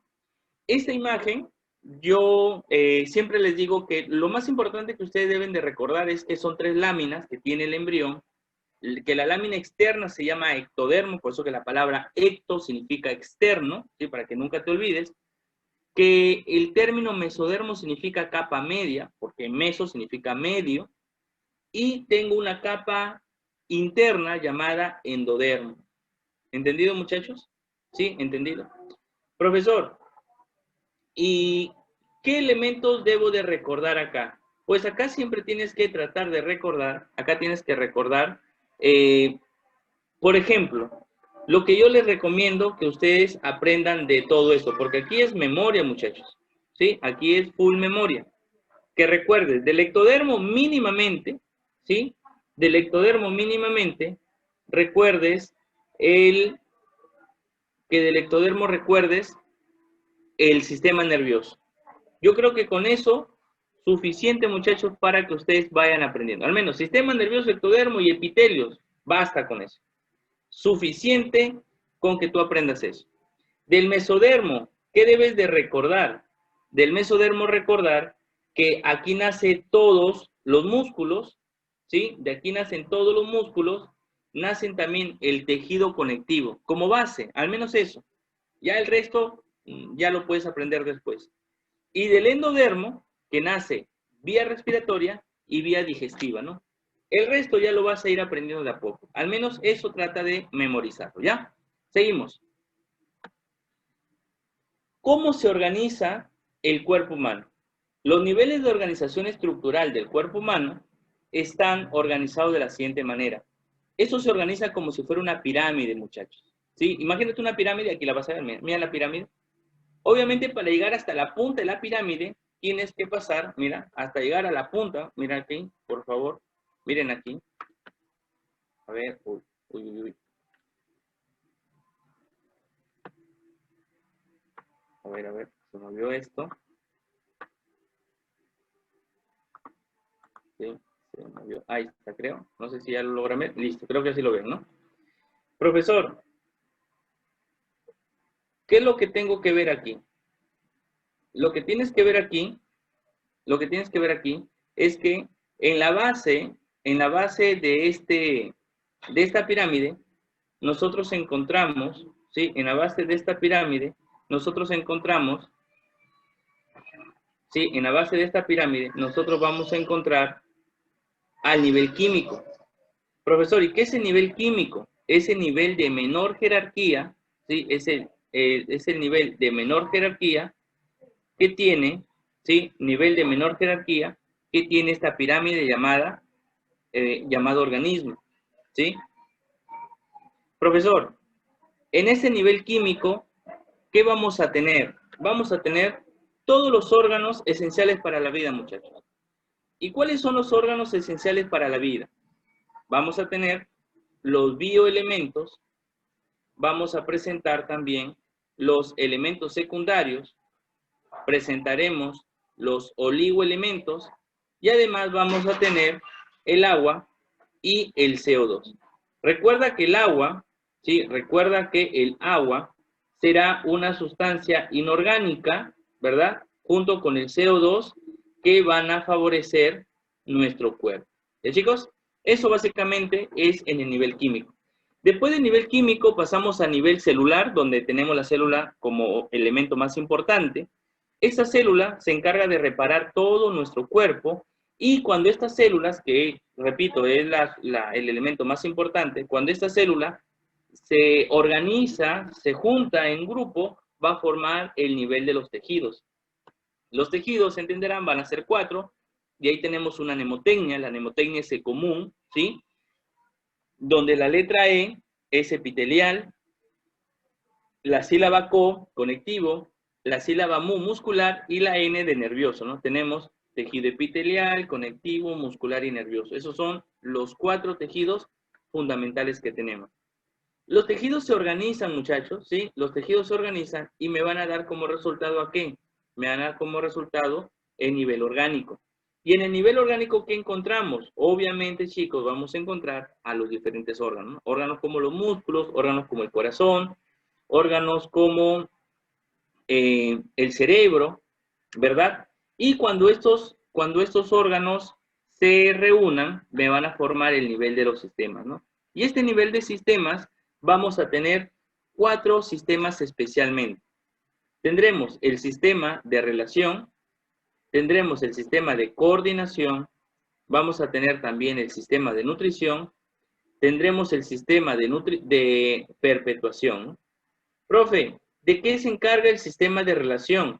Esta imagen, yo siempre les digo que lo más importante que ustedes deben de recordar es que son 3 láminas que tiene el embrión, que la lámina externa se llama ectodermo, por eso que la palabra ecto significa externo, ¿sí? Para que nunca te olvides, que el término mesodermo significa capa media, porque meso significa medio, y tengo una capa interna llamada endodermo. ¿Entendido, muchachos? ¿Sí? ¿Entendido? Profesor, ¿y qué elementos debo de recordar acá? Pues acá siempre tienes que tratar de recordar, acá tienes que recordar, por ejemplo, lo que yo les recomiendo que ustedes aprendan de todo esto, porque aquí es memoria, muchachos. ¿sí? Aquí es full memoria. Que recuerdes, del ectodermo mínimamente, ¿sí? Del ectodermo mínimamente, recuerdes que del ectodermo recuerdes el sistema nervioso. Yo creo que con eso, suficiente, muchachos, para que ustedes vayan aprendiendo. Al menos sistema nervioso, ectodermo y epitelios, basta con eso. Suficiente con que tú aprendas eso. Del mesodermo, ¿qué debes de recordar? Del mesodermo recordar que aquí nacen todos los músculos, ¿sí? De aquí nacen todos los músculos, nacen también el tejido conectivo, como base, al menos eso. Ya el resto, ya lo puedes aprender después. Y del endodermo, que nace vía respiratoria y vía digestiva, ¿no? El resto ya lo vas a ir aprendiendo de a poco. Al menos eso trata de memorizarlo, ¿ya? Seguimos. ¿Cómo se organiza el cuerpo humano? Los niveles de organización estructural del cuerpo humano están organizados de la siguiente manera. Eso se organiza como si fuera una pirámide, muchachos. ¿Sí? Imagínate una pirámide, aquí la vas a ver, mira la pirámide. Obviamente, para llegar hasta la punta de la pirámide, tienes que pasar, mira, hasta llegar a la punta, mira aquí, por favor, miren aquí. A ver, uy, uy, uy. A ver, se movió esto. Sí, se movió. Ahí está, creo. No sé si ya lo logran ver. Listo, creo que así lo ven, ¿no? Profesor, ¿qué es lo que tengo que ver aquí? Lo que tienes que ver aquí, es que en la base de esta pirámide, nosotros encontramos, ¿sí? En la base de esta pirámide, nosotros encontramos, ¿sí? En la base de esta pirámide, nosotros vamos a encontrar al nivel químico. Profesor, ¿y qué es el nivel químico? Es el nivel de menor jerarquía, ¿sí? Es el nivel de menor jerarquía que tiene, ¿sí? Nivel de menor jerarquía que tiene esta pirámide llamado organismo, ¿sí? Profesor, en ese nivel químico, ¿qué vamos a tener? Vamos a tener todos los órganos esenciales para la vida, muchachos. ¿Y cuáles son los órganos esenciales para la vida? Vamos a tener los bioelementos, vamos a presentar también los elementos secundarios, presentaremos los oligoelementos y además vamos a tener el agua y el CO2. Recuerda que el agua, ¿sí? Recuerda que el agua será una sustancia inorgánica, ¿verdad? Junto con el CO2 que van a favorecer nuestro cuerpo. ¿Ya, chicos? Eso básicamente es en el nivel químico. Después del nivel químico pasamos a nivel celular, donde tenemos la célula como elemento más importante. Esta célula se encarga de reparar todo nuestro cuerpo y cuando estas células, que repito, es el elemento más importante, cuando esta célula se organiza, se junta en grupo, va a formar el nivel de los tejidos. Los tejidos, se entenderán, van a ser 4, y ahí tenemos una mnemotecnia, la mnemotecnia es común, ¿sí? Donde la letra E es epitelial, la sílaba CO, conectivo, la sílaba MU, muscular, y la N de nervioso, ¿no? Tenemos tejido epitelial, conectivo, muscular y nervioso. Esos son los 4 tejidos fundamentales que tenemos. Los tejidos se organizan, muchachos, ¿sí? Los tejidos se organizan y me van a dar como resultado ¿a qué? Me van a dar como resultado el nivel orgánico. Y en el nivel orgánico, ¿qué encontramos? Obviamente, chicos, vamos a encontrar a los diferentes órganos, ¿no? Órganos como los músculos, órganos como el corazón, órganos como el cerebro, ¿verdad? Y cuando estos órganos se reúnan, me van a formar el nivel de los sistemas, ¿no? Y este nivel de sistemas vamos a tener 4 sistemas especialmente. Tendremos el sistema de relación, tendremos el sistema de coordinación, vamos a tener también el sistema de nutrición, tendremos el sistema de perpetuación, ¿no? Profe, ¿de qué se encarga el sistema de relación?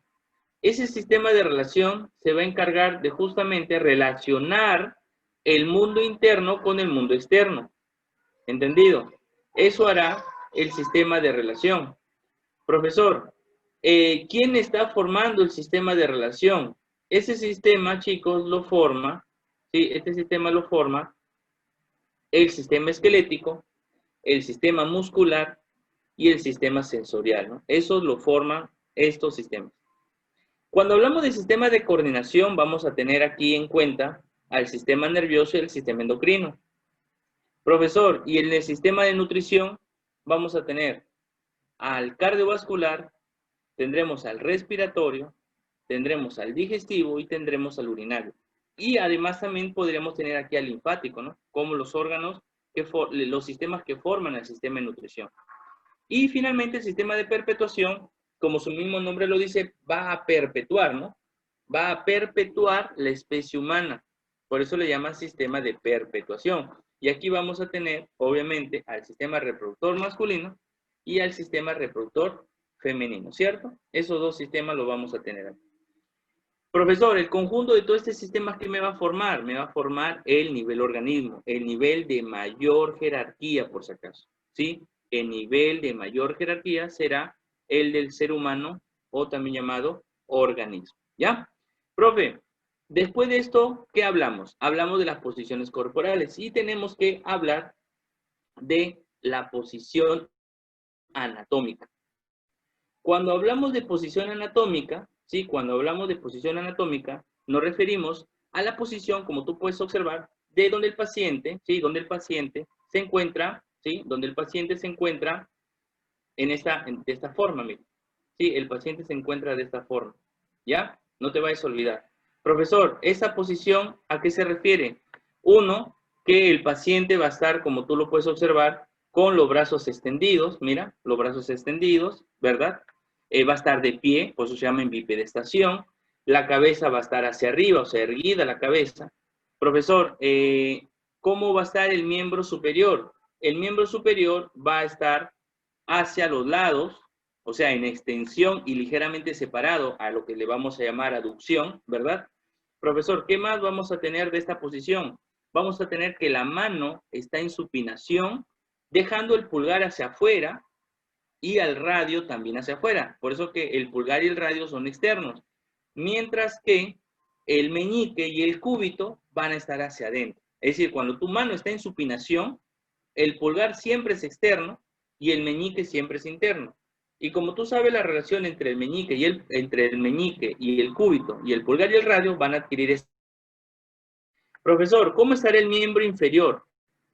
Ese sistema de relación se va a encargar de justamente relacionar el mundo interno con el mundo externo. ¿Entendido? Eso hará el sistema de relación. Profesor, ¿quién está formando el sistema de relación? Ese sistema, chicos, lo forma, ¿sí? Este sistema lo forma el sistema esquelético, el sistema muscular y el sistema sensorial, ¿no? Eso lo forman estos sistemas. Cuando hablamos de sistema de coordinación, vamos a tener aquí en cuenta al sistema nervioso y el sistema endocrino. Profesor, y en el sistema de nutrición vamos a tener al cardiovascular, tendremos al respiratorio, tendremos al digestivo y tendremos al urinario. Y además también podríamos tener aquí al linfático, ¿no? Como los órganos, los sistemas que forman el sistema de nutrición. Y finalmente el sistema de perpetuación, como su mismo nombre lo dice, va a perpetuar, ¿no? Va a perpetuar la especie humana. Por eso le llaman sistema de perpetuación. Y aquí vamos a tener, obviamente, al sistema reproductor masculino y al sistema reproductor femenino, ¿cierto? Esos dos sistemas los vamos a tener aquí. Profesor, el conjunto de todos estos sistemas que me va a formar el nivel organismo, el nivel de mayor jerarquía, por si acaso, ¿sí? El nivel de mayor jerarquía será el del ser humano o también llamado organismo, ¿ya? Profe, después de esto, ¿qué hablamos? Hablamos de las posiciones corporales y tenemos que hablar de la posición anatómica. Cuando hablamos de posición anatómica, ¿sí? Cuando hablamos de posición anatómica, nos referimos a la posición, como tú puedes observar, de donde el paciente, ¿sí? Donde el paciente se encuentra, ¿sí? Donde el paciente se encuentra de esta forma, mira. Sí, el paciente se encuentra de esta forma, ¿ya? No te vayas a olvidar. Profesor, ¿esa posición a qué se refiere? Uno, que el paciente va a estar, como tú lo puedes observar, con los brazos extendidos, mira, los brazos extendidos, ¿verdad? Va a estar de pie, por eso se llama en bipedestación. La cabeza va a estar hacia arriba, o sea, erguida la cabeza. Profesor, ¿cómo va a estar el miembro superior? El miembro superior va a estar hacia los lados, o sea, en extensión y ligeramente separado a lo que le vamos a llamar aducción, ¿verdad? Profesor, ¿qué más vamos a tener de esta posición? Vamos a tener que la mano está en supinación, dejando el pulgar hacia afuera y al radio también hacia afuera. Por eso que el pulgar y el radio son externos, mientras que el meñique y el cúbito van a estar hacia adentro. Es decir, cuando tu mano está en supinación, el pulgar siempre es externo y el meñique siempre es interno. Y como tú sabes, la relación entre el meñique y el cúbito y el pulgar y el radio van a adquirir esto. Profesor, ¿cómo estará el miembro inferior?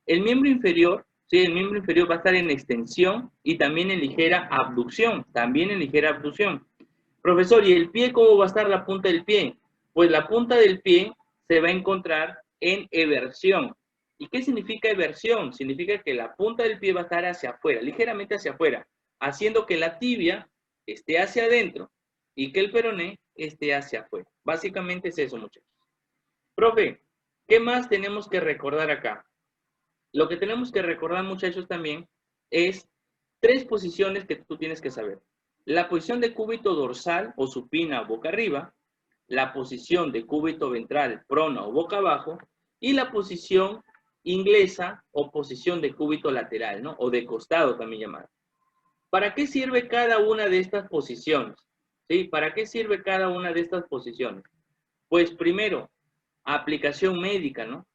El miembro inferior, sí, el miembro inferior va a estar en extensión y también en ligera abducción, Profesor, ¿y el pie cómo va a estar la punta del pie? Pues la punta del pie se va a encontrar en eversión. ¿Y qué significa eversión? Significa que la punta del pie va a estar hacia afuera, ligeramente hacia afuera, haciendo que la tibia esté hacia adentro y que el peroné esté hacia afuera. Básicamente es eso, muchachos. Profe, ¿qué más tenemos que recordar acá? Lo que tenemos que recordar, muchachos, también es 3 posiciones que tú tienes que saber. La posición de cúbito dorsal o supina o boca arriba, la posición de cúbito ventral prona o boca abajo y la posición inglesa o posición de cúbito lateral, ¿no? O de costado también llamada. ¿Para qué sirve cada una de estas posiciones? ¿Sí? ¿Para qué sirve cada una de estas posiciones? Pues primero, aplicación médica, ¿no?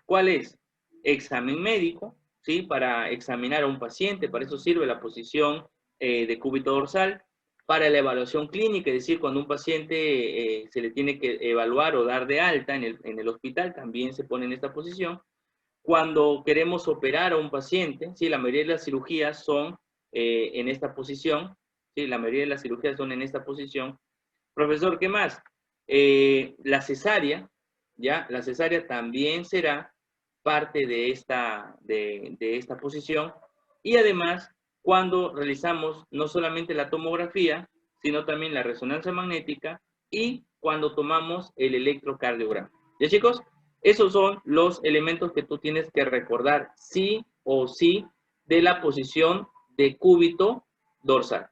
¿Cuál es? Examen médico, ¿sí? Para examinar a un paciente, para eso sirve la posición de cúbito dorsal. Para la evaluación clínica, es decir, cuando un paciente se le tiene que evaluar o dar de alta en el hospital, también se pone en esta posición. Cuando queremos operar a un paciente, ¿sí? La mayoría de las cirugías son en esta posición, ¿sí? La mayoría de las cirugías son en esta posición. Profesor, ¿qué más? La cesárea, ¿ya? La cesárea también será parte de esta posición. Y además, cuando realizamos no solamente la tomografía, sino también la resonancia magnética y cuando tomamos el electrocardiograma. ¿Ya, chicos? Esos son los elementos que tú tienes que recordar sí o sí de la posición de cúbito dorsal.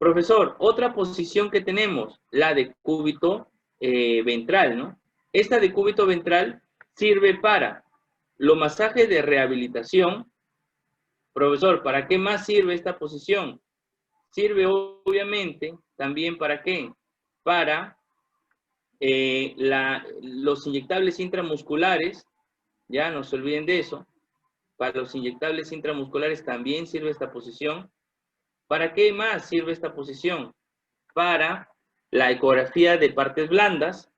Profesor, otra posición que tenemos, la de cúbito ventral, ¿no? Esta de cúbito ventral sirve para los masajes de rehabilitación. Profesor, ¿para qué más sirve esta posición? Sirve obviamente también ¿para qué? Para los inyectables intramusculares, ya no se olviden de eso. Para los inyectables intramusculares también sirve esta posición. ¿Para qué más sirve esta posición? Para la ecografía de partes blandas.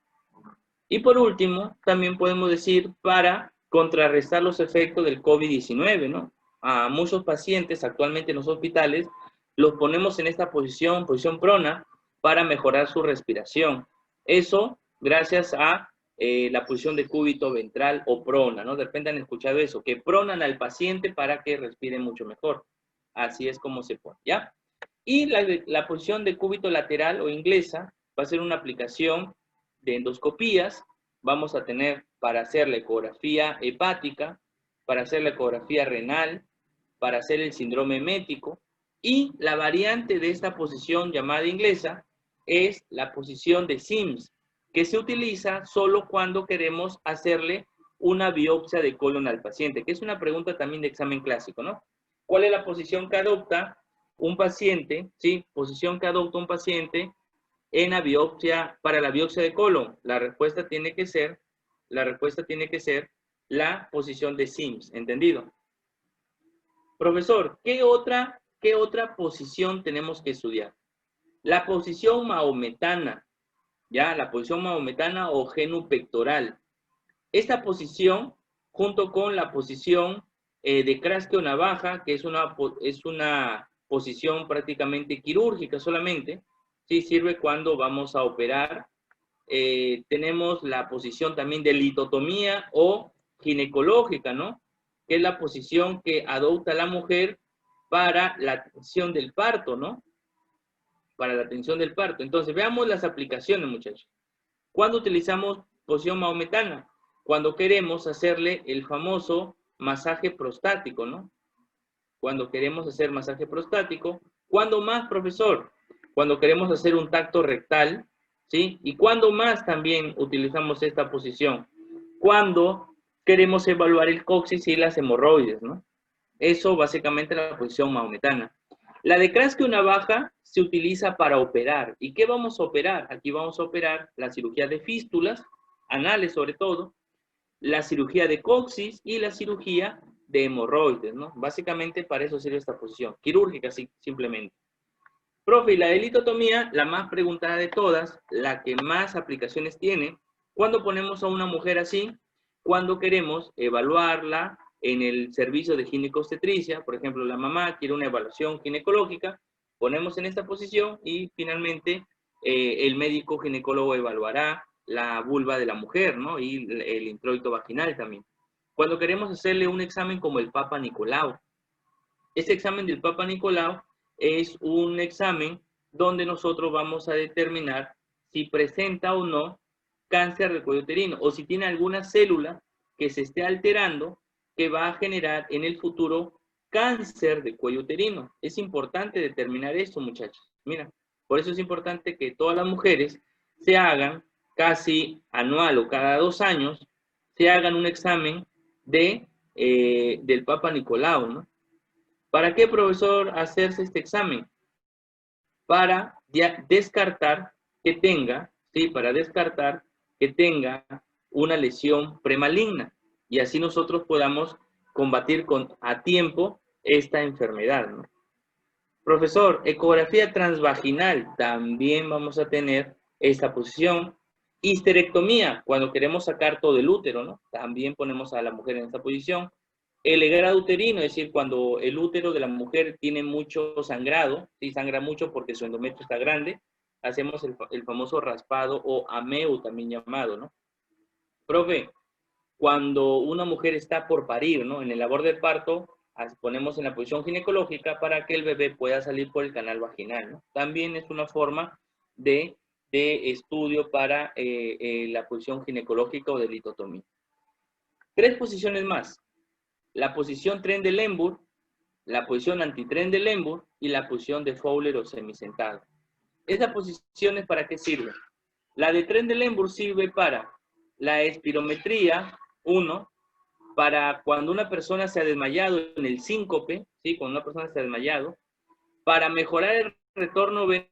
Y por último, también podemos decir para contrarrestar los efectos del COVID-19, ¿no? A muchos pacientes actualmente en los hospitales los ponemos en esta posición prona, para mejorar su respiración. Eso gracias a la posición de cúbito ventral o prona, ¿no? De repente han escuchado eso, que pronan al paciente para que respire mucho mejor. Así es como se pone, ¿ya? Y la posición de cúbito lateral o inglesa va a ser una aplicación de endoscopías. Vamos a tener para hacer la ecografía hepática, para hacer la ecografía renal, para hacer el síndrome hemético. Y la variante de esta posición llamada inglesa es la posición de Sims, que se utiliza solo cuando queremos hacerle una biopsia de colon al paciente, que es una pregunta también de examen clásico, ¿no? ¿Cuál es la posición que adopta un paciente, sí, posición que adopta un paciente en la biopsia, para la biopsia de colon? La respuesta tiene que ser la posición de Sims, ¿entendido? Profesor, ¿qué otra posición tenemos que estudiar? La posición mahometana, ¿ya? La posición mahometana o genupectoral. Esta posición, junto con la posición de Kraske navaja, que es una posición prácticamente quirúrgica solamente, ¿sí? Sirve cuando vamos a operar. Tenemos la posición también de litotomía o ginecológica, ¿no? Que es la posición que adopta la mujer para la atención del parto, ¿no? Para la atención del parto. Entonces, veamos las aplicaciones, muchachos. ¿Cuándo utilizamos posición mahometana? Cuando queremos hacerle el famoso masaje prostático, ¿no? Cuando queremos hacer masaje prostático. ¿Cuándo más, profesor? Cuando queremos hacer un tacto rectal, ¿sí? ¿Y cuándo más también utilizamos esta posición? Cuando queremos evaluar el coxis y las hemorroides, ¿no? Eso básicamente es la posición mahometana. La de Kraske navaja se utiliza para operar. ¿Y qué vamos a operar? Aquí vamos a operar la cirugía de fístulas, anales sobre todo, la cirugía de coxis y la cirugía de hemorroides, ¿no? Básicamente para eso sirve esta posición, quirúrgica simplemente. Profe, y la de litotomía, la más preguntada de todas, la que más aplicaciones tiene, ¿cuándo ponemos a una mujer así? Cuando queremos evaluarla en el servicio de ginecobstetricia, por ejemplo, la mamá quiere una evaluación ginecológica, ponemos en esta posición y finalmente el médico ginecólogo evaluará la vulva de la mujer, ¿no? Y el introito vaginal también. Cuando queremos hacerle un examen como el Papa Nicolau, este examen del Papa Nicolau es un examen donde nosotros vamos a determinar si presenta o no cáncer de cuello uterino o si tiene alguna célula que se esté alterando que va a generar en el futuro cáncer de cuello uterino. Es importante determinar esto, muchachos. Mira, por eso es importante que todas las mujeres se hagan casi anual o cada 2 años, se hagan un examen del Papa Nicolau, ¿no? ¿Para qué, profesor, hacerse este examen? Para descartar que tenga, ¿sí? Para descartar que tenga una lesión premaligna y así nosotros podamos combatir a tiempo esta enfermedad, ¿no? Profesor, ecografía transvaginal, también vamos a tener esta posición. Histerectomía, cuando queremos sacar todo el útero, ¿no? También ponemos a la mujer en esta posición. El grado uterino, es decir, cuando el útero de la mujer tiene mucho sangrado, ¿sí? Sangra mucho porque su endometrio está grande, hacemos el famoso raspado o AMEU también llamado, ¿no? Profe, cuando una mujer está por parir, ¿no? En el labor del parto, ponemos en la posición ginecológica para que el bebé pueda salir por el canal vaginal, ¿no? También es una forma de estudio para la posición ginecológica o de litotomía. 3 posiciones más. La posición Trendelenburg, la posición anti-Trendelenburg y la posición de Fowler o semisentado. ¿Esa posición es para qué sirve? La de Trendelenburg sirve para la espirometría, 1, para cuando una persona se ha desmayado en el síncope, ¿sí? Cuando una persona se ha desmayado, para mejorar el retorno venoso,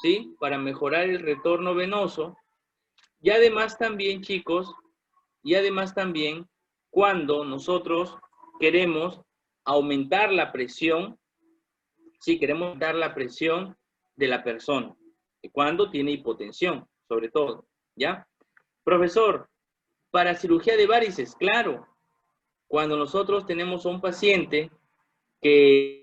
¿sí? Para mejorar el retorno venoso. Y además también, chicos, cuando nosotros queremos aumentar la presión, sí, queremos aumentar la presión de la persona, cuando tiene hipotensión, sobre todo, ¿ya? Profesor, para cirugía de varices, claro, cuando nosotros tenemos a un paciente que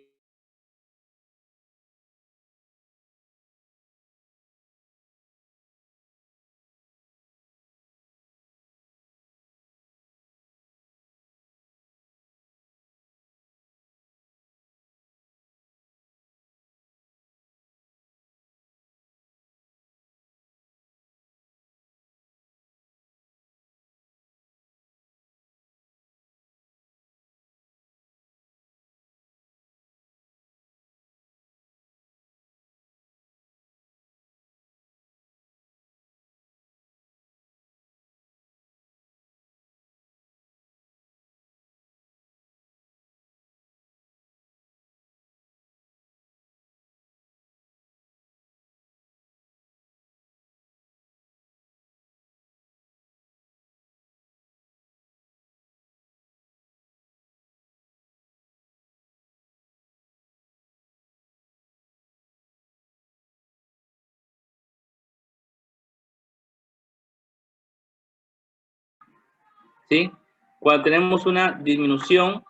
¿sí? Cuando tenemos una disminución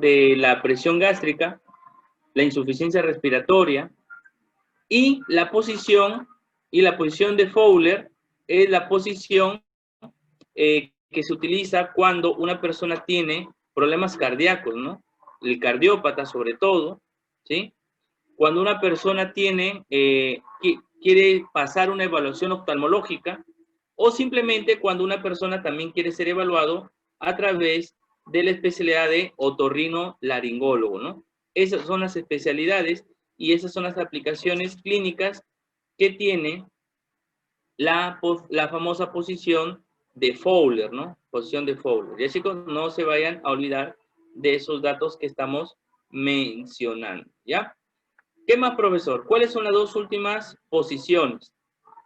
de la presión gástrica, la insuficiencia respiratoria y la posición de Fowler es la posición que se utiliza cuando una persona tiene problemas cardíacos, ¿no? El cardiópata sobre todo, ¿sí? Cuando una persona quiere pasar una evaluación oftalmológica o simplemente cuando una persona también quiere ser evaluado a través de la especialidad de otorrino-laringólogo, ¿no? Esas son las especialidades y esas son las aplicaciones clínicas que tiene la famosa posición de Fowler, ¿no? Posición de Fowler. Ya, chicos, no se vayan a olvidar de esos datos que estamos mencionando, ¿ya? ¿Qué más, profesor? ¿Cuáles son las dos últimas posiciones?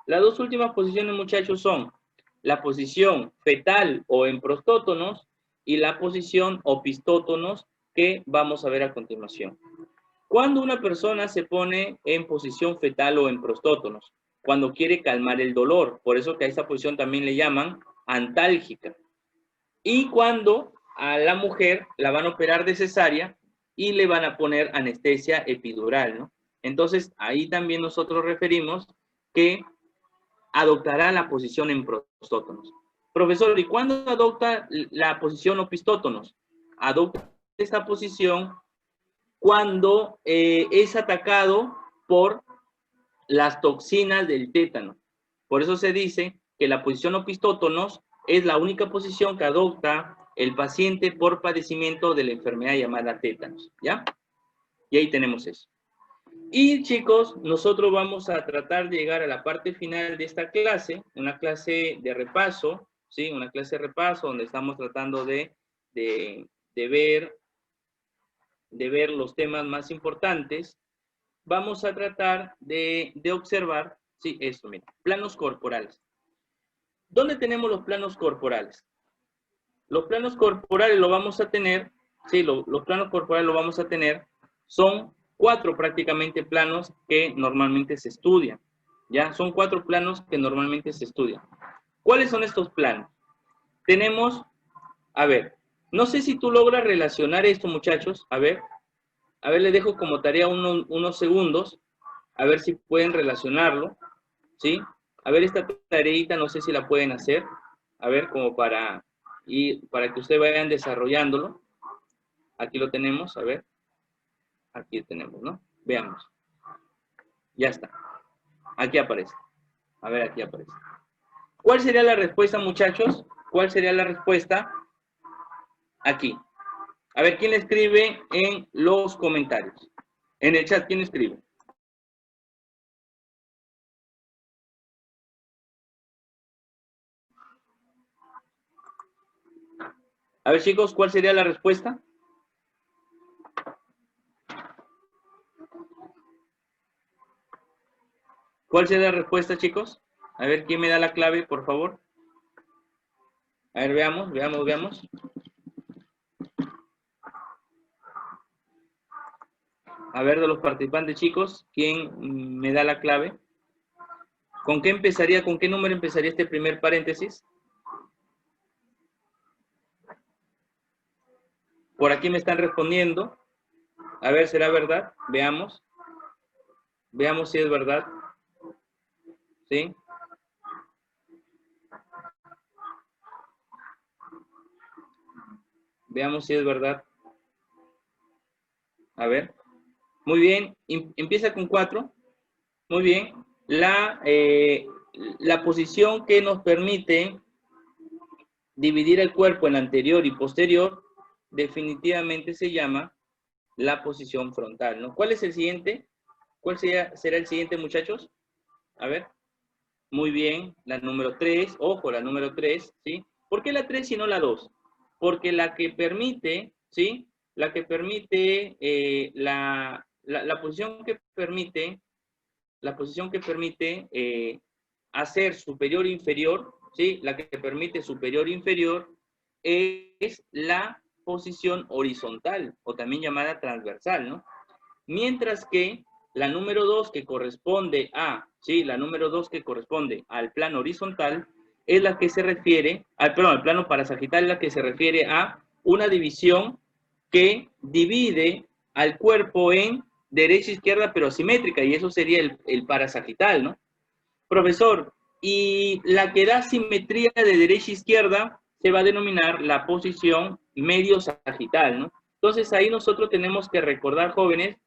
Las dos últimas posiciones, muchachos, son la posición fetal o en prostótonos y la posición opistótonos que vamos a ver a continuación. Cuando una persona se pone en posición fetal o en prostótonos, cuando quiere calmar el dolor, por eso que a esta posición también le llaman antálgica. Y cuando a la mujer la van a operar de cesárea y le van a poner anestesia epidural, ¿no? Entonces, ahí también nosotros referimos que adoptará la posición en prostótonos. Profesor, ¿y cuándo adopta la posición opistótonos? Adopta esta posición cuando es atacado por las toxinas del tétano. Por eso se dice que la posición opistótonos es la única posición que adopta el paciente por padecimiento de la enfermedad llamada tétanos, ¿ya? Y ahí tenemos eso. Y chicos, nosotros vamos a tratar de llegar a la parte final de esta clase, una clase de repaso, ¿sí? Una clase de repaso donde estamos tratando de ver los temas más importantes. Vamos a tratar de observar, sí, esto, mira, planos corporales. ¿Dónde tenemos los planos corporales? Los planos corporales lo vamos a tener, sí, los planos corporales lo vamos a tener, son 4 prácticamente planos que normalmente se estudian, ¿ya? Son 4 planos que normalmente se estudian. ¿Cuáles son estos planos? Tenemos, a ver, no sé si tú logras relacionar esto, muchachos, a ver, les dejo como tarea unos segundos, a ver si pueden relacionarlo, ¿sí? A ver, esta tareita no sé si la pueden hacer, a ver, como para que ustedes vayan desarrollándolo. Aquí lo tenemos, a ver, aquí tenemos, ¿no? Veamos. Ya está. Aquí aparece. A ver, aquí aparece. ¿Cuál sería la respuesta, muchachos? ¿Cuál sería la respuesta? Aquí. A ver, ¿quién escribe en los comentarios? En el chat, ¿quién escribe? A ver, chicos, ¿cuál sería la respuesta? ¿Cuál será la respuesta, chicos? A ver, ¿quién me da la clave, por favor? A ver, veamos. A ver, de los participantes, chicos, ¿quién me da la clave? ¿Con qué empezaría, con qué número empezaría este primer paréntesis? Por aquí me están respondiendo. A ver, ¿será verdad? Veamos. Veamos si es verdad. ¿Sí? Veamos si es verdad. A ver. Muy bien. Empieza con 4. Muy bien. La posición que nos permite dividir el cuerpo en anterior y posterior definitivamente se llama la posición frontal, ¿no? ¿Cuál es el siguiente? ¿Cuál será el siguiente, muchachos? A ver. Muy bien, la número 3, ojo, la número 3, ¿sí? ¿Por qué la 3 y no la 2? Porque la que permite, ¿sí? La que permite, la posición que permite, hacer superior e inferior, ¿sí? La que permite superior e inferior es la posición horizontal, o también llamada transversal, ¿no? Mientras que la número 2 que corresponde a, ¿sí? La número 2 que corresponde al plano horizontal es la que se refiere, al plano parasagital es la que se refiere a una división que divide al cuerpo en derecha e izquierda, pero asimétrica, y eso sería el parasagital, ¿no? Profesor, y la que da simetría de derecha a izquierda se va a denominar la posición medio sagital, ¿no? Entonces ahí nosotros tenemos que recordar, jóvenes,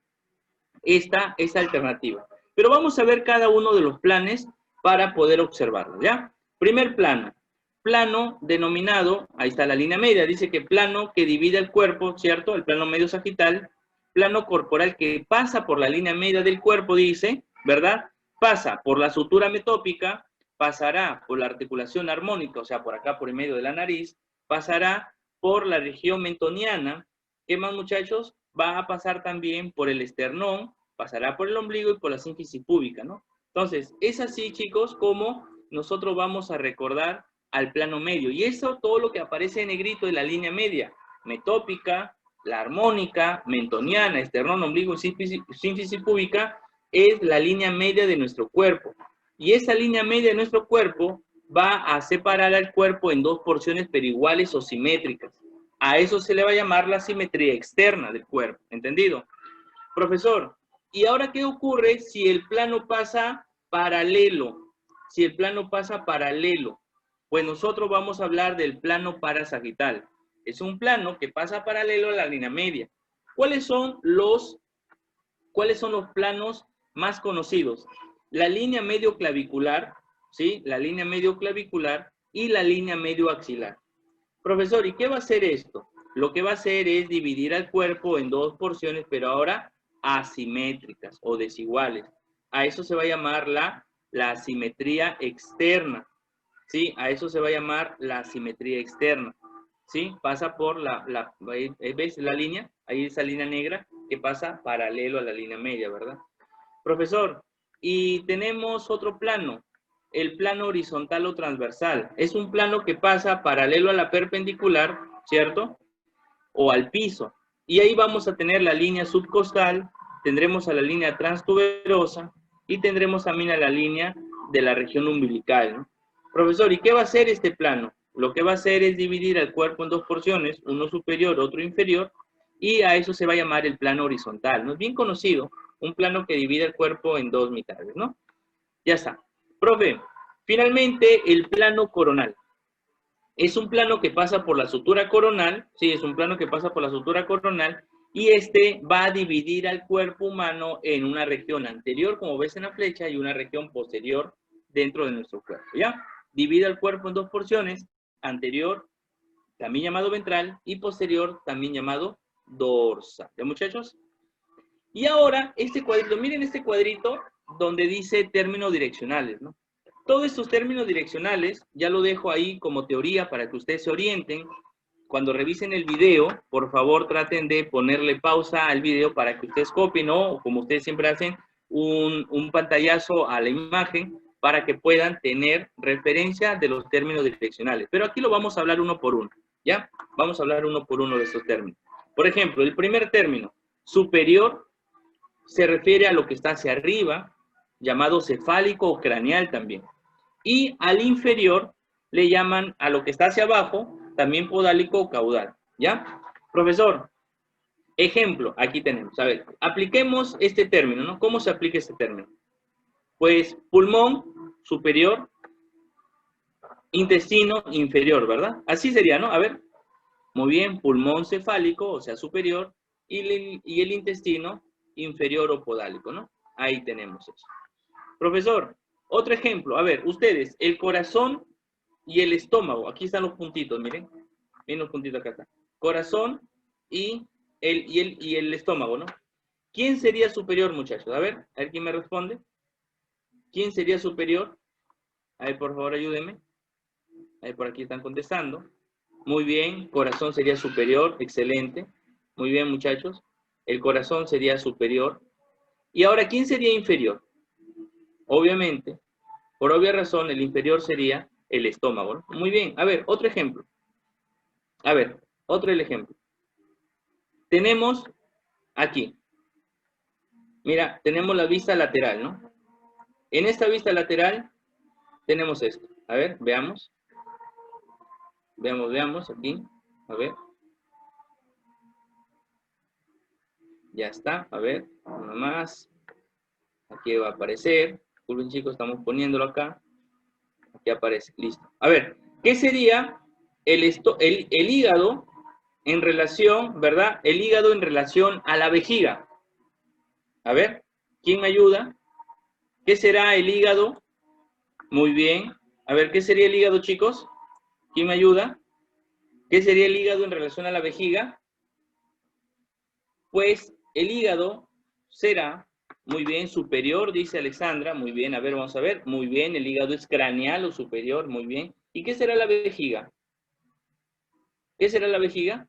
esta alternativa. Pero vamos a ver cada uno de los planes para poder observarlo, ¿ya? Primer plano. Plano denominado, ahí está la línea media, dice que plano que divide el cuerpo, ¿cierto? El plano medio sagital. Plano corporal que pasa por la línea media del cuerpo, dice, ¿verdad? Pasa por la sutura metópica, pasará por la articulación armónica, o sea, por acá por el medio de la nariz, pasará por la región mentoniana. ¿Qué más, muchachos? Va a pasar también por el esternón, pasará por el ombligo y por la sínfisis púbica, ¿no? Entonces, es así, chicos, como nosotros vamos a recordar al plano medio. Y eso, todo lo que aparece en negrito es la línea media, metópica, la armónica, mentoniana, esternón, ombligo y sínfisis púbica, es la línea media de nuestro cuerpo. Y esa línea media de nuestro cuerpo va a separar al cuerpo en dos porciones pero iguales o simétricas. A eso se le va a llamar la simetría externa del cuerpo, ¿entendido? Profesor, ¿y ahora qué ocurre si el plano pasa paralelo? Si el plano pasa paralelo, pues nosotros vamos a hablar del plano parasagital. Es un plano que pasa paralelo a la línea media. ¿Cuáles son los planos más conocidos? La línea medio clavicular, ¿sí? La línea medio clavicular y la línea medio axilar. Profesor, ¿y qué va a hacer esto? Lo que va a hacer es dividir al cuerpo en dos porciones, pero ahora asimétricas o desiguales. A eso se va a llamar la asimetría externa. ¿Sí? A eso se va a llamar la asimetría externa. ¿Sí? Pasa por ¿ves la línea? Ahí esa línea negra que pasa paralelo a la línea media, ¿verdad? Profesor, y tenemos otro plano, el plano horizontal o transversal. Es un plano que pasa paralelo a la perpendicular, ¿cierto? O al piso. Y ahí vamos a tener la línea subcostal, tendremos a la línea transtuberosa y tendremos también a la línea de la región umbilical, ¿no? Profesor, ¿y qué va a hacer este plano? Lo que va a hacer es dividir al cuerpo en dos porciones, uno superior, otro inferior, y a eso se va a llamar el plano horizontal, ¿no? Es bien conocido, un plano que divide el cuerpo en dos mitades, ¿no? Ya está. Profe, finalmente el plano coronal. Es un plano que pasa por la sutura coronal, sí, es un plano que pasa por la sutura coronal, y este va a dividir al cuerpo humano en una región anterior, como ves en la flecha, y una región posterior dentro de nuestro cuerpo, ¿ya? Divide al cuerpo en dos porciones, anterior, también llamado ventral, y posterior, también llamado dorsal, ¿ya, muchachos? Y ahora, este cuadrito, miren este cuadrito donde dice términos direccionales, ¿no? Todos estos términos direccionales, ya lo dejo ahí como teoría para que ustedes se orienten. Cuando revisen el video, por favor traten de ponerle pausa al video para que ustedes copien, ¿no? O como ustedes siempre hacen, un pantallazo a la imagen para que puedan tener referencia de los términos direccionales. Pero aquí lo vamos a hablar uno por uno, ¿ya? Vamos a hablar uno por uno de estos términos. Por ejemplo, el primer término, superior, se refiere a lo que está hacia arriba, llamado cefálico o craneal también. Y al inferior le llaman a lo que está hacia abajo, también podálico o caudal, ¿ya? Profesor, ejemplo, aquí tenemos. A ver, apliquemos este término, ¿no? ¿Cómo se aplica este término? Pues pulmón superior, intestino inferior, ¿verdad? Así sería, ¿no? A ver, muy bien, pulmón cefálico, o sea, superior, y el intestino inferior o podálico, ¿no? Ahí tenemos eso. Profesor, otro ejemplo. A ver, ustedes, el corazón y el estómago. Aquí están los puntitos, miren. Miren los puntitos acá están. Corazón y el estómago, ¿no? ¿Quién sería superior, muchachos? A ver quién me responde. ¿Quién sería superior? A ver, por favor, ayúdenme. A ver, por aquí están contestando. Muy bien, corazón sería superior, excelente. Muy bien, muchachos. El corazón sería superior. Y ahora, ¿quién sería inferior? Obviamente, por obvia razón, el inferior sería el estómago, ¿no? Muy bien, a ver, otro ejemplo. A ver, otro ejemplo. Tenemos aquí. Mira, tenemos la vista lateral, ¿no? En esta vista lateral tenemos esto. A ver, veamos. Veamos aquí. A ver. Ya está. A ver, uno más. Aquí va a aparecer. Disculpen, chicos, estamos poniéndolo acá. Aquí aparece. Listo. A ver, ¿qué sería el hígado en relación, ¿verdad? El hígado en relación a la vejiga. A ver, ¿quién me ayuda? ¿Qué será el hígado? Muy bien. A ver, ¿qué sería el hígado, chicos? ¿Quién me ayuda? ¿Qué sería el hígado en relación a la vejiga? Pues el hígado será, muy bien, superior, dice Alexandra. Muy bien, a ver, vamos a ver. Muy bien, el hígado es craneal o superior, muy bien. ¿Y qué será la vejiga? ¿Qué será la vejiga?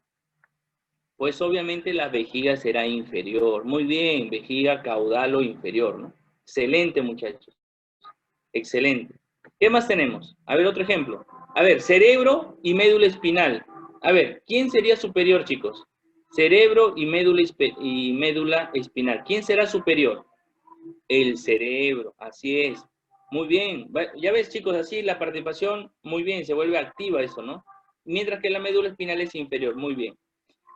Pues obviamente la vejiga será inferior. Muy bien, vejiga caudal o inferior, ¿no? Excelente, muchachos. Excelente. ¿Qué más tenemos? A ver, otro ejemplo. A ver, cerebro y médula espinal. A ver, ¿quién sería superior, chicos? Cerebro y médula espinal. ¿Quién será superior? El cerebro, así es. Muy bien. Ya ves, chicos, así la participación, muy bien, se vuelve activa eso, ¿no? Mientras que la médula espinal es inferior. Muy bien.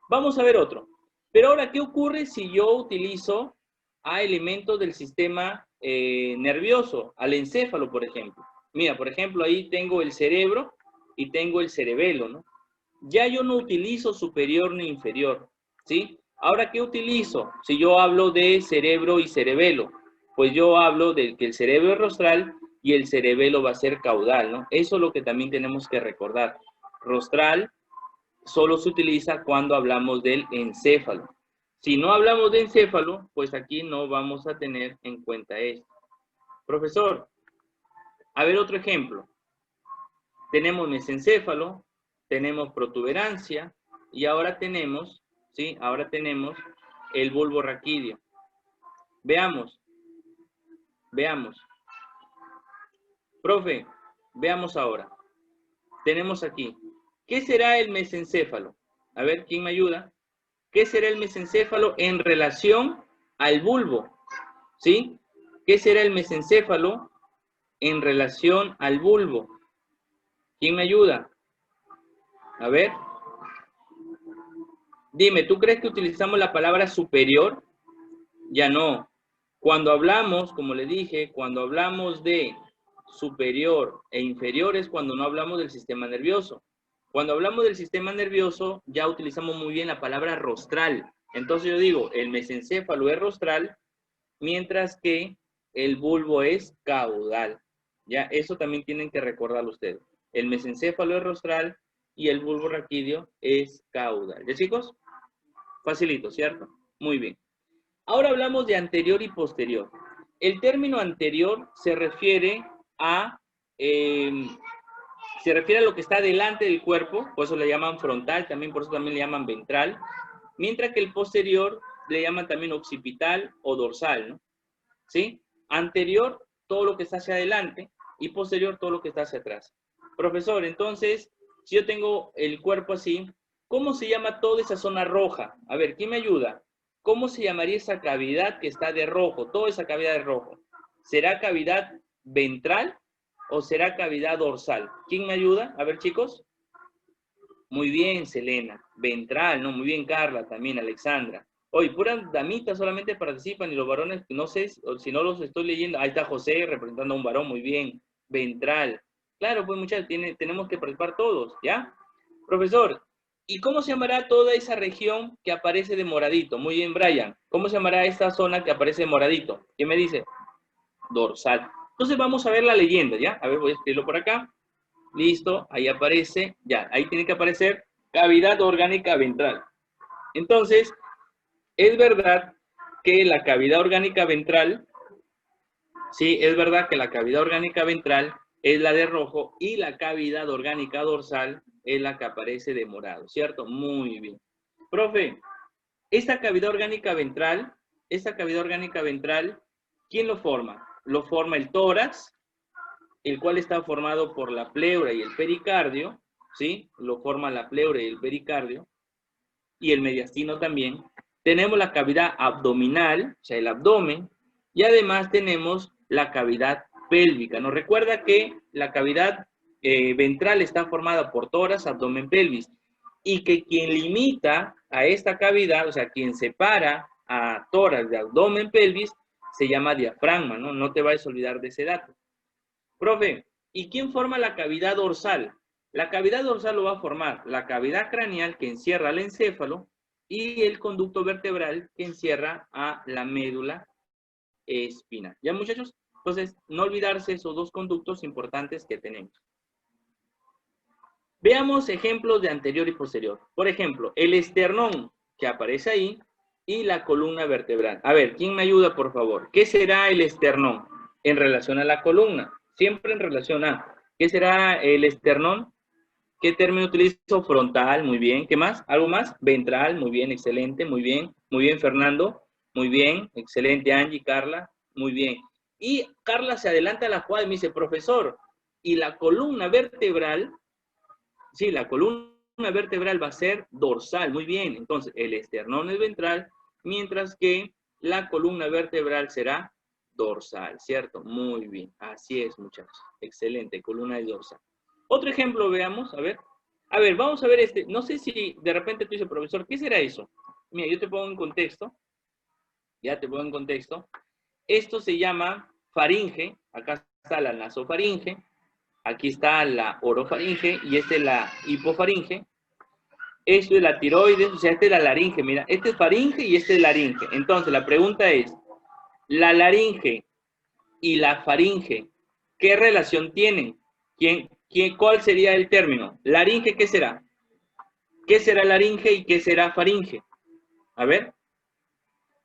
Vamos a ver otro. Pero ahora, ¿qué ocurre si yo utilizo a elementos del sistema nervioso, al encéfalo, por ejemplo? Mira, por ejemplo, ahí tengo el cerebro y tengo el cerebelo, ¿no? Ya yo no utilizo superior ni inferior, ¿sí? Ahora, ¿qué utilizo? Si yo hablo de cerebro y cerebelo, pues yo hablo de que el cerebro es rostral y el cerebelo va a ser caudal, ¿no? Eso es lo que también tenemos que recordar. Rostral solo se utiliza cuando hablamos del encéfalo. Si no hablamos de encéfalo, pues aquí no vamos a tener en cuenta esto. Profesor, a ver otro ejemplo. Tenemos mesencéfalo, tenemos protuberancia y ahora tenemos, ¿sí? Ahora tenemos el bulbo raquídeo. Veamos. Profe, veamos ahora. Tenemos aquí. ¿Qué será el mesencéfalo? A ver, ¿quién me ayuda? ¿Qué será el mesencéfalo en relación al bulbo? ¿Sí? ¿Qué será el mesencéfalo en relación al bulbo? ¿Quién me ayuda? A ver. Dime, ¿tú crees que utilizamos la palabra superior? Ya no. Cuando hablamos, como le dije, cuando hablamos de superior e inferior es cuando no hablamos del sistema nervioso. Cuando hablamos del sistema nervioso, ya utilizamos muy bien la palabra rostral. Entonces yo digo, el mesencéfalo es rostral, mientras que el bulbo es caudal. Ya, eso también tienen que recordarlo ustedes. El mesencéfalo es rostral y el bulbo raquídeo es caudal. ¿Ya, chicos? Facilito, ¿cierto? Muy bien. Ahora hablamos de anterior y posterior. El término anterior se refiere a lo que está delante del cuerpo, por eso le llaman frontal, también por eso también le llaman ventral, mientras que el posterior le llaman también occipital o dorsal, ¿no? ¿sí? Anterior, todo lo que está hacia adelante, y posterior, todo lo que está hacia atrás. Profesor, entonces, si yo tengo el cuerpo así, ¿cómo se llama toda esa zona roja? A ver, ¿quién me ayuda? ¿Cómo se llamaría esa cavidad que está de rojo? Toda esa cavidad de rojo. ¿Será cavidad ventral o será cavidad dorsal? ¿Quién me ayuda? A ver, chicos. Muy bien, Selena. Ventral, ¿no? Muy bien, Carla, también, Alexandra. Oye, puras damitas solamente participan y los varones, no sé si no los estoy leyendo. Ahí está José representando a un varón, muy bien. Ventral. Claro, pues muchachos, tenemos que participar todos, ¿ya? Profesor, ¿y cómo se llamará toda esa región que aparece de moradito? Muy bien, Brian. ¿Cómo se llamará esta zona que aparece de moradito? ¿Qué me dice? Dorsal. Entonces vamos a ver la leyenda, ¿ya? A ver, voy a escribirlo por acá. Listo, ahí aparece, ya, ahí tiene que aparecer cavidad orgánica ventral. Entonces, es verdad que la cavidad orgánica ventral, sí, es verdad que la cavidad orgánica ventral es la de rojo y la cavidad orgánica dorsal es la que aparece de morado, ¿cierto? Muy bien. Profe, esta cavidad orgánica ventral, ¿quién lo forma? Lo forma el tórax, el cual está formado por la pleura y el pericardio, ¿sí? Lo forma la pleura y el pericardio, y el mediastino también. Tenemos la cavidad abdominal, o sea, el abdomen, y además tenemos la cavidad pélvica. Nos recuerda que la cavidad ventral está formada por tórax, abdomen, pelvis, y que quien limita a esta cavidad, o sea, quien separa a tórax de abdomen, pelvis, se llama diafragma, ¿no? No te vayas a olvidar de ese dato. Profe, ¿y quién forma la cavidad dorsal? La cavidad dorsal lo va a formar la cavidad craneal que encierra al encéfalo y el conducto vertebral que encierra a la médula espinal. ¿Ya, muchachos? Entonces, no olvidarse esos dos conductos importantes que tenemos. Veamos ejemplos de anterior y posterior. Por ejemplo, el esternón que aparece ahí y la columna vertebral. A ver, ¿quién me ayuda, por favor? ¿Qué será el esternón en relación a la columna? Siempre en relación a. ¿Qué será el esternón? ¿Qué término utilizo? Frontal, muy bien. ¿Qué más? ¿Algo más? Ventral, muy bien, excelente, muy bien. Muy bien, Fernando. Muy bien, excelente, Angie, Carla. Muy bien. Y Carla se adelanta a la jugada y me dice, profesor, ¿y la columna vertebral? Sí, la columna vertebral va a ser dorsal, muy bien. Entonces, el esternón es ventral, mientras que la columna vertebral será dorsal, ¿cierto? Muy bien, así es, muchachos. Excelente, columna es dorsal. Otro ejemplo, veamos, a ver. A ver, vamos a ver este. No sé si de repente tú dices, profesor, ¿qué será eso? Mira, yo te pongo en contexto. Ya te pongo en contexto. Esto se llama faringe. Acá está la nasofaringe. Aquí está la orofaringe y esta es la hipofaringe. Esto es la tiroides, o sea, esta es la laringe. Mira, este es faringe y este es laringe. Entonces, la pregunta es, ¿la laringe y la faringe qué relación tienen? ¿Cuál sería el término? ¿Laringe qué será? ¿Qué será laringe y qué será faringe? A ver,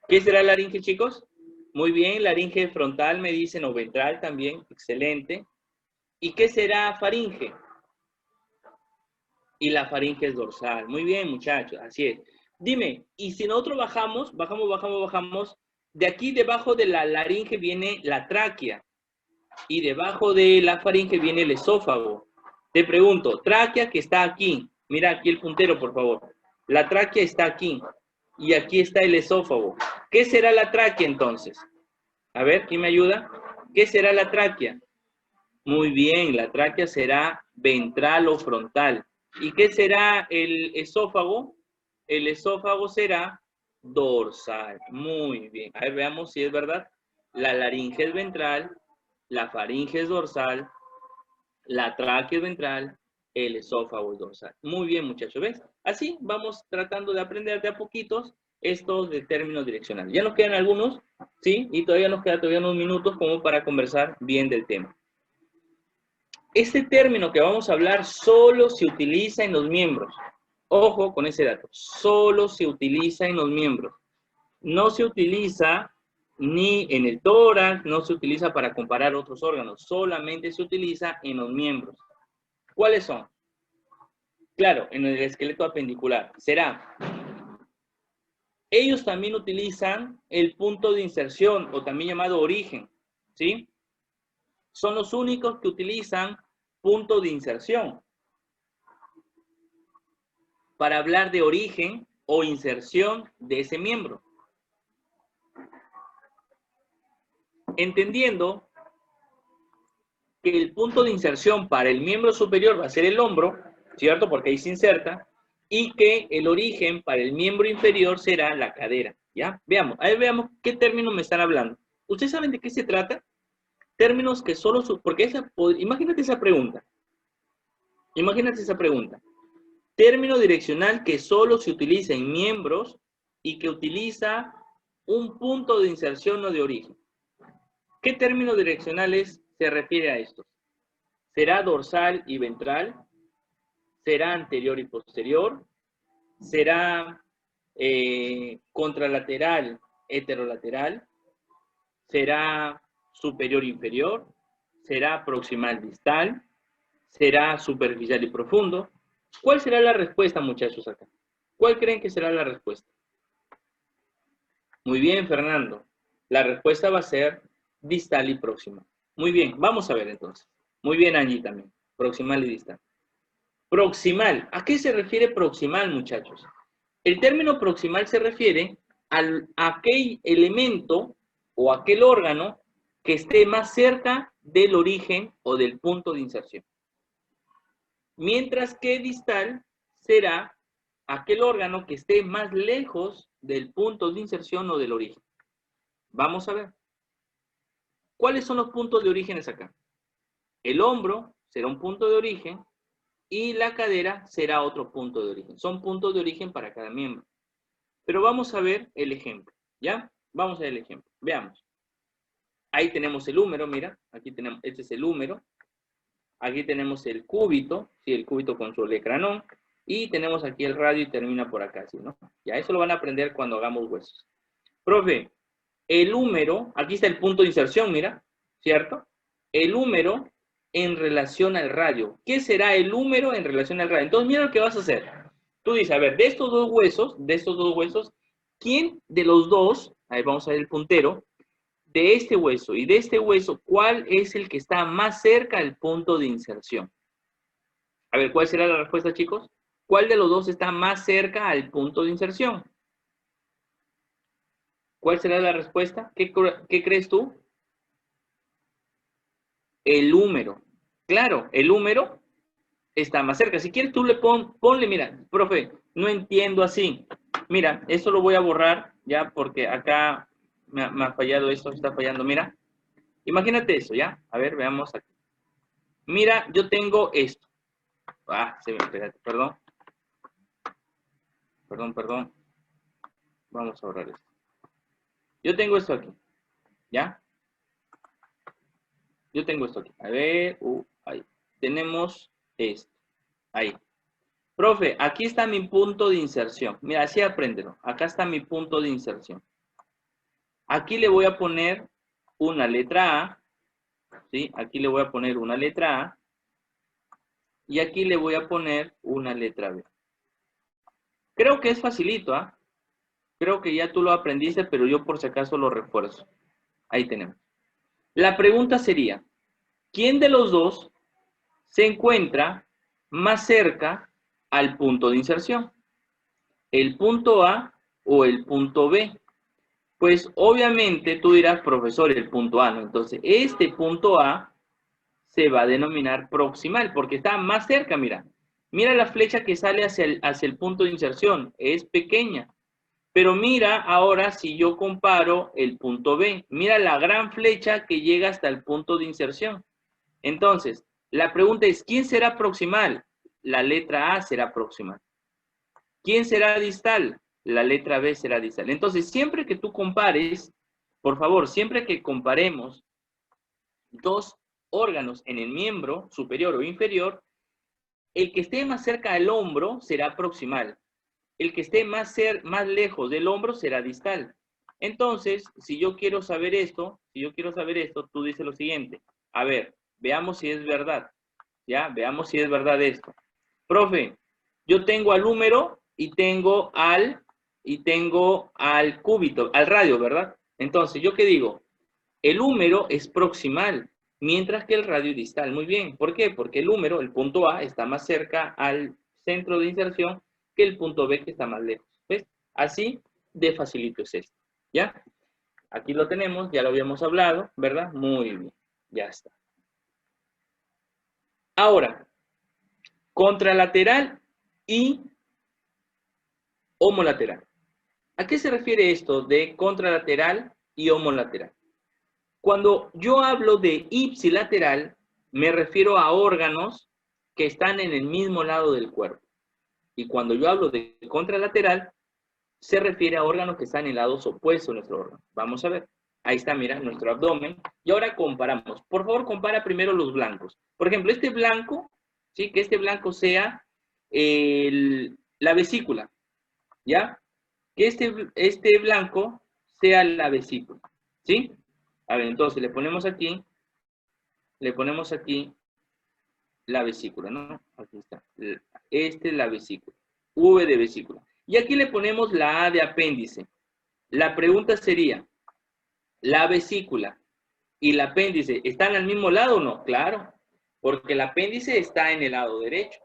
¿qué será laringe, chicos? Muy bien, laringe frontal me dicen, o ventral también, excelente. ¿Y qué será faringe? Y la faringe es dorsal. Muy bien, muchachos, así es. Dime, y si nosotros bajamos, de aquí debajo de la laringe viene la tráquea y debajo de la faringe viene el esófago. Te pregunto, tráquea que está aquí, mira aquí el puntero, por favor. La tráquea está aquí y aquí está el esófago. ¿Qué será la tráquea entonces? A ver, ¿quién me ayuda? ¿Qué será la tráquea? Muy bien, la tráquea será ventral o frontal. ¿Y qué será el esófago? El esófago será dorsal. Muy bien. A ver, veamos si es verdad. La laringe es ventral, la faringe es dorsal, la tráquea es ventral, el esófago es dorsal. Muy bien, muchachos, ¿ves? Así vamos tratando de aprender de a poquitos estos de términos direccionales. Ya nos quedan algunos, ¿sí? Y todavía nos quedan unos minutos como para conversar bien del tema. Este término que vamos a hablar solo se utiliza en los miembros. Ojo con ese dato. Solo se utiliza en los miembros. No se utiliza ni en el tórax, no se utiliza para comparar otros órganos. Solamente se utiliza en los miembros. ¿Cuáles son? Claro, en el esqueleto apendicular. Será ellos también utilizan el punto de inserción, o también llamado origen, ¿sí? Son los únicos que utilizan punto de inserción para hablar de origen o inserción de ese miembro. Entendiendo que el punto de inserción para el miembro superior va a ser el hombro, ¿cierto? Porque ahí se inserta, y que el origen para el miembro inferior será la cadera, ¿ya? Veamos, a ver, veamos qué términos me están hablando. ¿Ustedes saben de qué se trata? Términos que solo, porque imagínate esa pregunta. Imagínate esa pregunta. Término direccional que solo se utiliza en miembros y que utiliza un punto de inserción o de origen. ¿Qué términos direccionales se refiere a estos? ¿Será dorsal y ventral? ¿Será anterior y posterior? ¿Será contralateral, heterolateral? ¿Será superior e inferior? ¿Será proximal distal? ¿Será superficial y profundo? ¿Cuál será la respuesta, muchachos, acá? ¿Cuál creen que será la respuesta? Muy bien, Fernando. La respuesta va a ser distal y próxima. Muy bien, vamos a ver entonces. Muy bien, Angie también. Proximal y distal. Proximal. ¿A qué se refiere proximal, muchachos? El término proximal se refiere a aquel elemento o aquel órgano que esté más cerca del origen o del punto de inserción. Mientras que distal será aquel órgano que esté más lejos del punto de inserción o del origen. Vamos a ver. ¿Cuáles son los puntos de orígenes acá? El hombro será un punto de origen y la cadera será otro punto de origen. Son puntos de origen para cada miembro. Pero vamos a ver el ejemplo, ¿ya? Vamos a ver el ejemplo. Veamos. Ahí tenemos el húmero, mira. Aquí tenemos, este es el húmero. Aquí tenemos el cúbito, ¿sí? El cúbito con su olecranón. Y tenemos aquí el radio y termina por acá, ¿sí? ¿No? Ya eso lo van a aprender cuando hagamos huesos. Profe, el húmero, aquí está el punto de inserción, mira, ¿cierto? El húmero en relación al radio. ¿Qué será el húmero en relación al radio? Entonces, mira lo que vas a hacer. Tú dices, a ver, de estos dos huesos, ¿quién de los dos, ahí vamos a ver el puntero, de este hueso y de este hueso, cuál es el que está más cerca al punto de inserción? A ver, ¿cuál será la respuesta, chicos? ¿Cuál de los dos está más cerca al punto de inserción? ¿Cuál será la respuesta? ¿Qué crees tú? El húmero. Claro, el húmero está más cerca. Si quieres, tú le ponle, mira, profe, no entiendo así. Mira, eso lo voy a borrar ya porque acá me ha fallado esto, está fallando. Mira, imagínate eso, ¿ya? A ver, veamos aquí. Mira, yo tengo esto. Espérate, perdón. Perdón. Vamos a borrar esto. Yo tengo esto aquí, ¿ya? Yo tengo esto aquí. A ver, ahí. Tenemos esto. Ahí. Profe, aquí está mi punto de inserción. Mira, así apréndelo. Acá está mi punto de inserción. Aquí le voy a poner una letra A. ¿Sí? Aquí le voy a poner una letra A. Y aquí le voy a poner una letra B. Creo que es facilito, ¿ah? Creo que ya tú lo aprendiste, pero yo por si acaso lo refuerzo. Ahí tenemos. La pregunta sería, ¿quién de los dos se encuentra más cerca al punto de inserción? ¿El punto A o el punto B? Pues obviamente tú dirás, profesor, el punto A, ¿no? Entonces, este punto A se va a denominar proximal porque está más cerca, mira. Mira la flecha que sale hacia el punto de inserción, es pequeña. Pero mira ahora si yo comparo el punto B, mira la gran flecha que llega hasta el punto de inserción. Entonces, la pregunta es, ¿quién será proximal? La letra A será proximal. ¿Quién será distal? La letra B será distal. Entonces, siempre que tú compares, por favor, siempre que comparemos dos órganos en el miembro superior o inferior, el que esté más cerca del hombro será proximal. El que esté más lejos del hombro será distal. Entonces, si yo quiero saber esto, tú dices lo siguiente. A ver, veamos si es verdad. ¿Ya? Veamos si es verdad esto. Profe, yo tengo al húmero y tengo al y tengo al cúbito, al radio, ¿verdad? Entonces, ¿yo qué digo? El húmero es proximal, mientras que el radio es distal. Muy bien, ¿por qué? Porque el húmero, el punto A, está más cerca al centro de inserción que el punto B, que está más lejos. ¿Ves? Así de facilito es esto, ¿ya? Aquí lo tenemos, ya lo habíamos hablado, ¿verdad? Muy bien, ya está. Ahora, contralateral y homolateral. ¿A qué se refiere esto de contralateral y homolateral? Cuando yo hablo de ipsilateral, me refiero a órganos que están en el mismo lado del cuerpo. Y cuando yo hablo de contralateral, se refiere a órganos que están en lados opuestos a nuestro órgano. Vamos a ver. Ahí está, mira, nuestro abdomen. Y ahora comparamos. Por favor, compara primero los blancos. Por ejemplo, este blanco, ¿sí? Que este blanco sea la vesícula, ¿ya? Que este blanco sea la vesícula, ¿sí? A ver, entonces le ponemos aquí la vesícula, ¿no? Aquí está. Esta es la vesícula. V de vesícula. Y aquí le ponemos la A de apéndice. La pregunta sería, ¿la vesícula y el apéndice están al mismo lado o no? Claro, porque el apéndice está en el lado derecho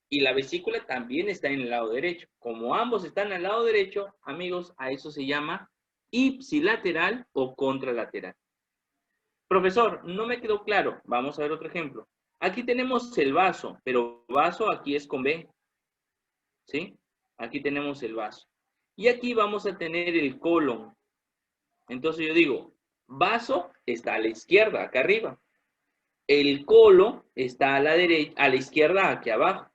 y la vesícula también está en el lado derecho. Como ambos están al lado derecho, amigos, a eso se llama ipsilateral o contralateral. Profesor, no me quedó claro. Vamos a ver otro ejemplo. Aquí tenemos el vaso, pero vaso aquí es con B, ¿sí? Aquí tenemos el vaso. Y aquí vamos a tener el colon. Entonces yo digo, vaso está a la izquierda, acá arriba. El colon está a la derecha, a la izquierda, aquí abajo.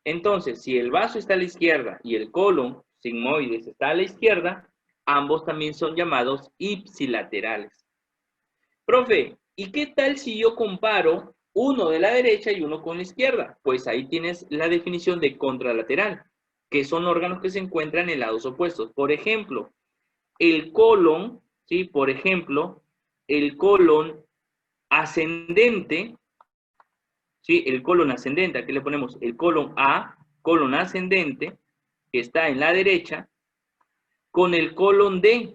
Entonces, si el vaso está a la izquierda y el colon sigmoides está a la izquierda, ambos también son llamados ipsilaterales. Profe, ¿y qué tal si yo comparo uno de la derecha y uno con la izquierda? Pues ahí tienes la definición de contralateral, que son órganos que se encuentran en lados opuestos. Por ejemplo, el colon, ¿sí? Por ejemplo, el colon ascendente, ¿sí? El colon ascendente, aquí le ponemos el colon A, colon ascendente, que está en la derecha, con el colon D,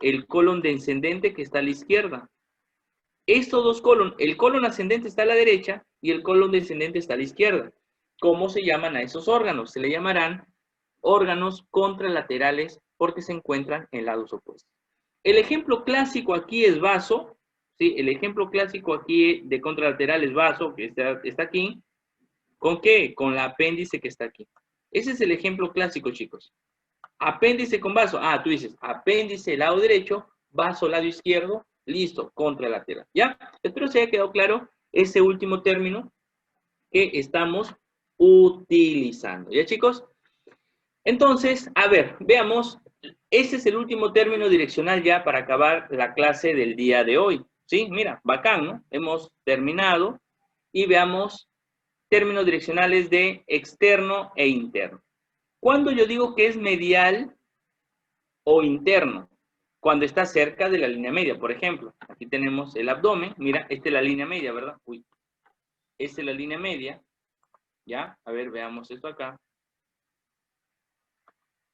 el colon descendente que está a la izquierda. Estos dos colon, el colon ascendente está a la derecha y el colon descendente está a la izquierda. ¿Cómo se llaman a esos órganos? Se le llamarán órganos contralaterales porque se encuentran en lados opuestos. El ejemplo clásico aquí es vaso, ¿sí? El ejemplo clásico aquí de contralateral es vaso, que está aquí. ¿Con qué? Con la apéndice que está aquí. Ese es el ejemplo clásico, chicos. Apéndice con vaso. Ah, tú dices, apéndice lado derecho, vaso lado izquierdo, listo, contralateral. ¿Ya? Espero se haya quedado claro ese último término que estamos utilizando. ¿Ya, chicos? Entonces, a ver, veamos. Ese es el último término direccional ya para acabar la clase del día de hoy. ¿Sí? Mira, bacán, ¿no? Hemos terminado y veamos términos direccionales de externo e interno. ¿Cuándo yo digo que es medial o interno? Cuando está cerca de la línea media, por ejemplo. Aquí tenemos el abdomen. Mira, esta es la línea media, ¿verdad? Uy, esta es la línea media. ¿Ya? A ver, veamos esto acá.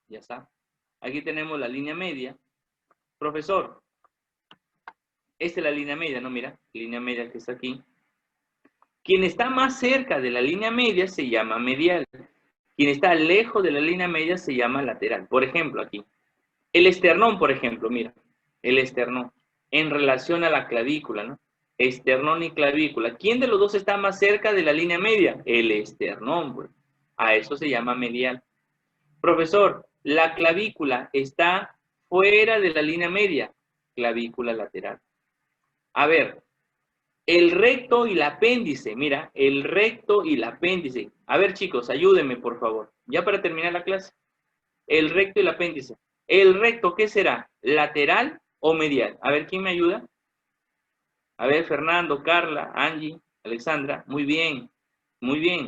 Ya está. Aquí tenemos la línea media. Profesor, esta es la línea media, ¿no? Mira, línea media que está aquí. Quien está más cerca de la línea media se llama medial. Quien está lejos de la línea media se llama lateral. Por ejemplo, aquí. El esternón, por ejemplo, mira. El esternón. En relación a la clavícula, ¿no? Esternón y clavícula. ¿Quién de los dos está más cerca de la línea media? El esternón, pues. A eso se llama medial. Profesor, la clavícula está fuera de la línea media. Clavícula lateral. A ver, el recto y el apéndice. Mira, el recto y el apéndice. A ver, chicos, ayúdenme, por favor. Ya para terminar la clase. El recto y el apéndice. El recto, ¿qué será? ¿Lateral o medial? A ver, ¿quién me ayuda? A ver, Fernando, Carla, Angie, Alexandra. Muy bien,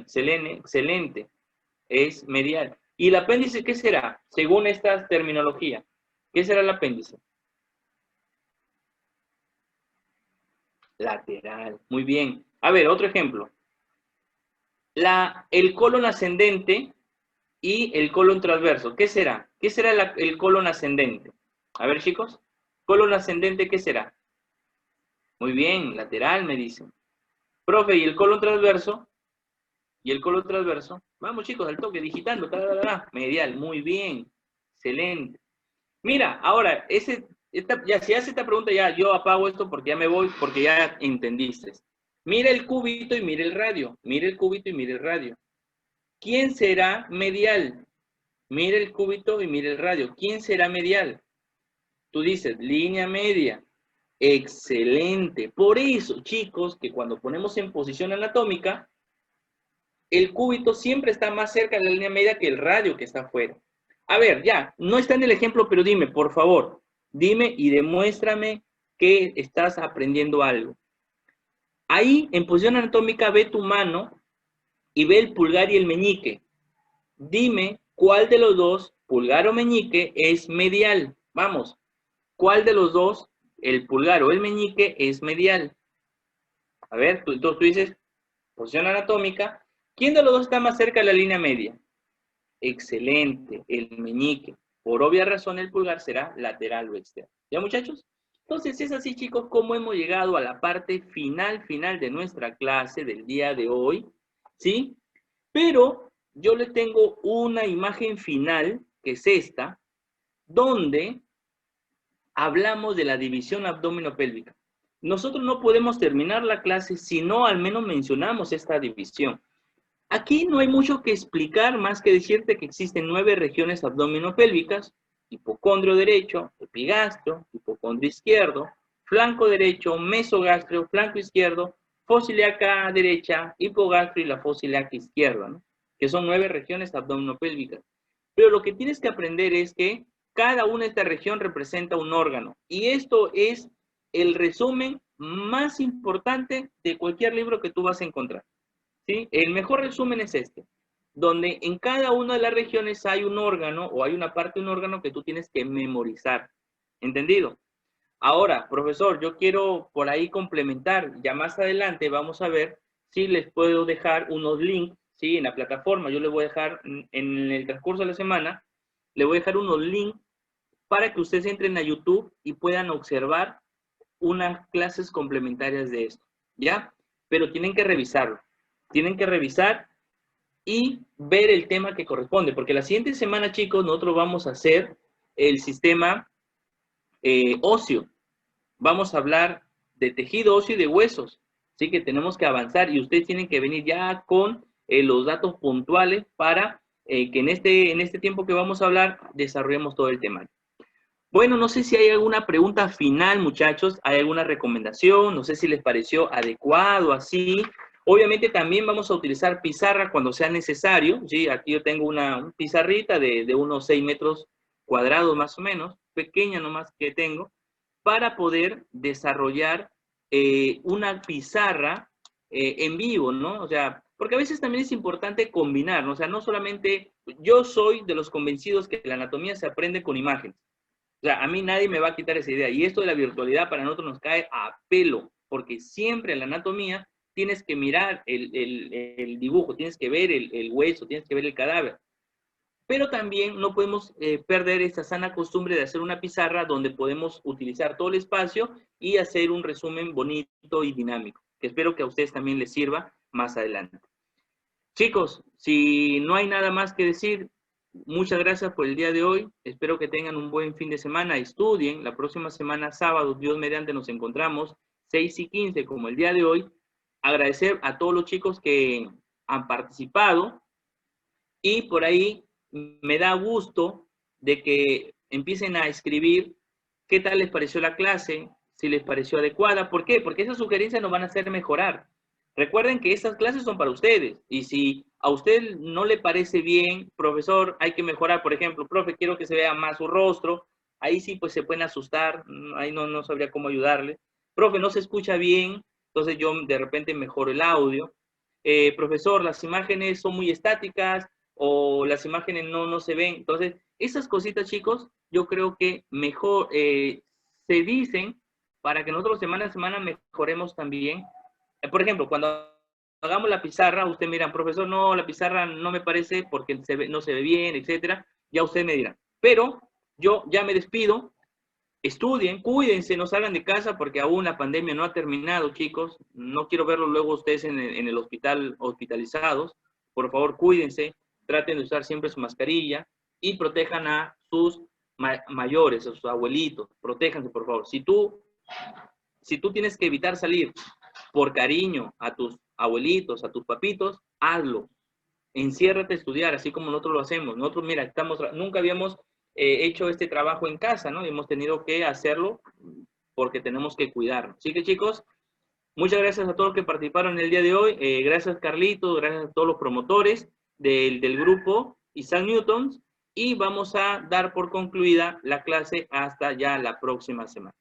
Selene, excelente. Es medial. ¿Y el apéndice qué será? Según esta terminología. ¿Qué será el apéndice? Lateral. Muy bien. A ver, otro ejemplo. El colon ascendente y el colon transverso. ¿Qué será? ¿Qué será el colon ascendente? A ver, chicos. Colon ascendente, ¿qué será? Muy bien, lateral, me dicen. Profe, ¿y el colon transverso? ¿Y el colon transverso? Vamos, chicos, al toque, digitando. Medial, muy bien. Excelente. Mira, ahora, ya, si haces esta pregunta, ya yo apago esto porque ya me voy, porque ya entendiste. Mira el cúbito y mira el radio. Mira el cúbito y mira el radio. ¿Quién será medial? Mira el cúbito y mira el radio. ¿Quién será medial? Tú dices, línea media. Excelente. Por eso, chicos, que cuando ponemos en posición anatómica, el cúbito siempre está más cerca de la línea media que el radio que está afuera. A ver, ya, no está en el ejemplo, pero dime, por favor, dime y demuéstrame que estás aprendiendo algo. Ahí, en posición anatómica, ve tu mano y ve el pulgar y el meñique. Dime cuál de los dos, pulgar o meñique, es medial. Vamos, ¿cuál de los dos, el pulgar o el meñique, es medial? A ver, entonces tú dices, posición anatómica, ¿quién de los dos está más cerca de la línea media? Excelente, el meñique. Por obvia razón, el pulgar será lateral o externo. ¿Ya, muchachos? Entonces, es así, chicos, como hemos llegado a la parte final de nuestra clase del día de hoy, ¿sí? Pero yo le tengo una imagen final, que es esta, donde hablamos de la división abdominopélvica. Nosotros no podemos terminar la clase si no al menos mencionamos esta división. Aquí no hay mucho que explicar más que decirte que existen 9 regiones abdominopélvicas: hipocondrio derecho, epigastrio, hipocondrio izquierdo, flanco derecho, mesogastrio, flanco izquierdo, fosa ilíaca derecha, hipogastrio y la fosa ilíaca izquierda, ¿no? Que son 9 regiones abdominopélvicas. Pero lo que tienes que aprender es que cada una de estas regiones representa un órgano. Y esto es el resumen más importante de cualquier libro que tú vas a encontrar. ¿Sí? El mejor resumen es este, donde en cada una de las regiones hay un órgano o hay una parte de un órgano que tú tienes que memorizar. ¿Entendido? Ahora, profesor, yo quiero por ahí complementar. Ya más adelante vamos a ver si les puedo dejar unos links, ¿sí? En la plataforma. Yo les voy a dejar en el transcurso de la semana, le voy a dejar unos links para que ustedes entren a YouTube y puedan observar unas clases complementarias de esto, ¿ya? Pero tienen que revisarlo. Tienen que revisar y ver el tema que corresponde, porque la siguiente semana, chicos, nosotros vamos a hacer el sistema óseo. Vamos a hablar de tejido óseo y de huesos, así que tenemos que avanzar y ustedes tienen que venir ya con los datos puntuales para que en este tiempo que vamos a hablar desarrollemos todo el tema. Bueno, no sé si hay alguna pregunta final, muchachos, hay alguna recomendación, no sé si les pareció adecuado, así. Obviamente también vamos a utilizar pizarra cuando sea necesario, ¿sí? Aquí yo tengo una pizarrita de unos 6 metros cuadrados más o menos, pequeña nomás que tengo, para poder desarrollar una pizarra en vivo, ¿no? O sea, porque a veces también es importante combinar, ¿no? O sea, no solamente, yo soy de los convencidos que la anatomía se aprende con imágenes. O sea, a mí nadie me va a quitar esa idea. Y esto de la virtualidad para nosotros nos cae a pelo, porque siempre en la anatomía tienes que mirar el dibujo, tienes que ver el hueso, tienes que ver el cadáver. Pero también no podemos perder esta sana costumbre de hacer una pizarra donde podemos utilizar todo el espacio y hacer un resumen bonito y dinámico, que espero que a ustedes también les sirva más adelante. Chicos, si no hay nada más que decir, muchas gracias por el día de hoy. Espero que tengan un buen fin de semana. Estudien. La próxima semana, sábado, Dios mediante, nos encontramos 6:15 como el día de hoy. Agradecer a todos los chicos que han participado y por ahí me da gusto de que empiecen a escribir qué tal les pareció la clase, si les pareció adecuada. ¿Por qué? Porque esas sugerencias nos van a hacer mejorar. Recuerden que estas clases son para ustedes y si a usted no le parece bien, profesor, hay que mejorar. Por ejemplo, profe, quiero que se vea más su rostro. Ahí sí, pues se pueden asustar. Ahí no sabría cómo ayudarle. Profe, no se escucha bien. Entonces yo de repente mejoro el audio. Profesor, las imágenes son muy estáticas o las imágenes no se ven. Entonces, esas cositas, chicos, yo creo que mejor se dicen para que nosotros semana a semana mejoremos también. Por ejemplo, cuando hagamos la pizarra, usted mira, profesor, no, la pizarra no me parece porque no se ve bien, etcétera. Ya usted me dirá. Pero yo ya me despido. Estudien, cuídense, no salgan de casa porque aún la pandemia no ha terminado, chicos. No quiero verlos luego ustedes en el hospital hospitalizados. Por favor, cuídense, traten de usar siempre su mascarilla y protejan a sus mayores, a sus abuelitos. Protéjanse, por favor. Si tú tienes que evitar salir por cariño a tus abuelitos, a tus papitos, hazlo. Enciérrate a estudiar, así como nosotros lo hacemos. Nosotros, mira, nunca habíamos hecho este trabajo en casa, ¿no? Y hemos tenido que hacerlo porque tenemos que cuidarnos. Así que, chicos, muchas gracias a todos los que participaron el día de hoy. Gracias, Carlitos, gracias a todos los promotores del grupo Isaac Newton. Y vamos a dar por concluida la clase hasta ya la próxima semana.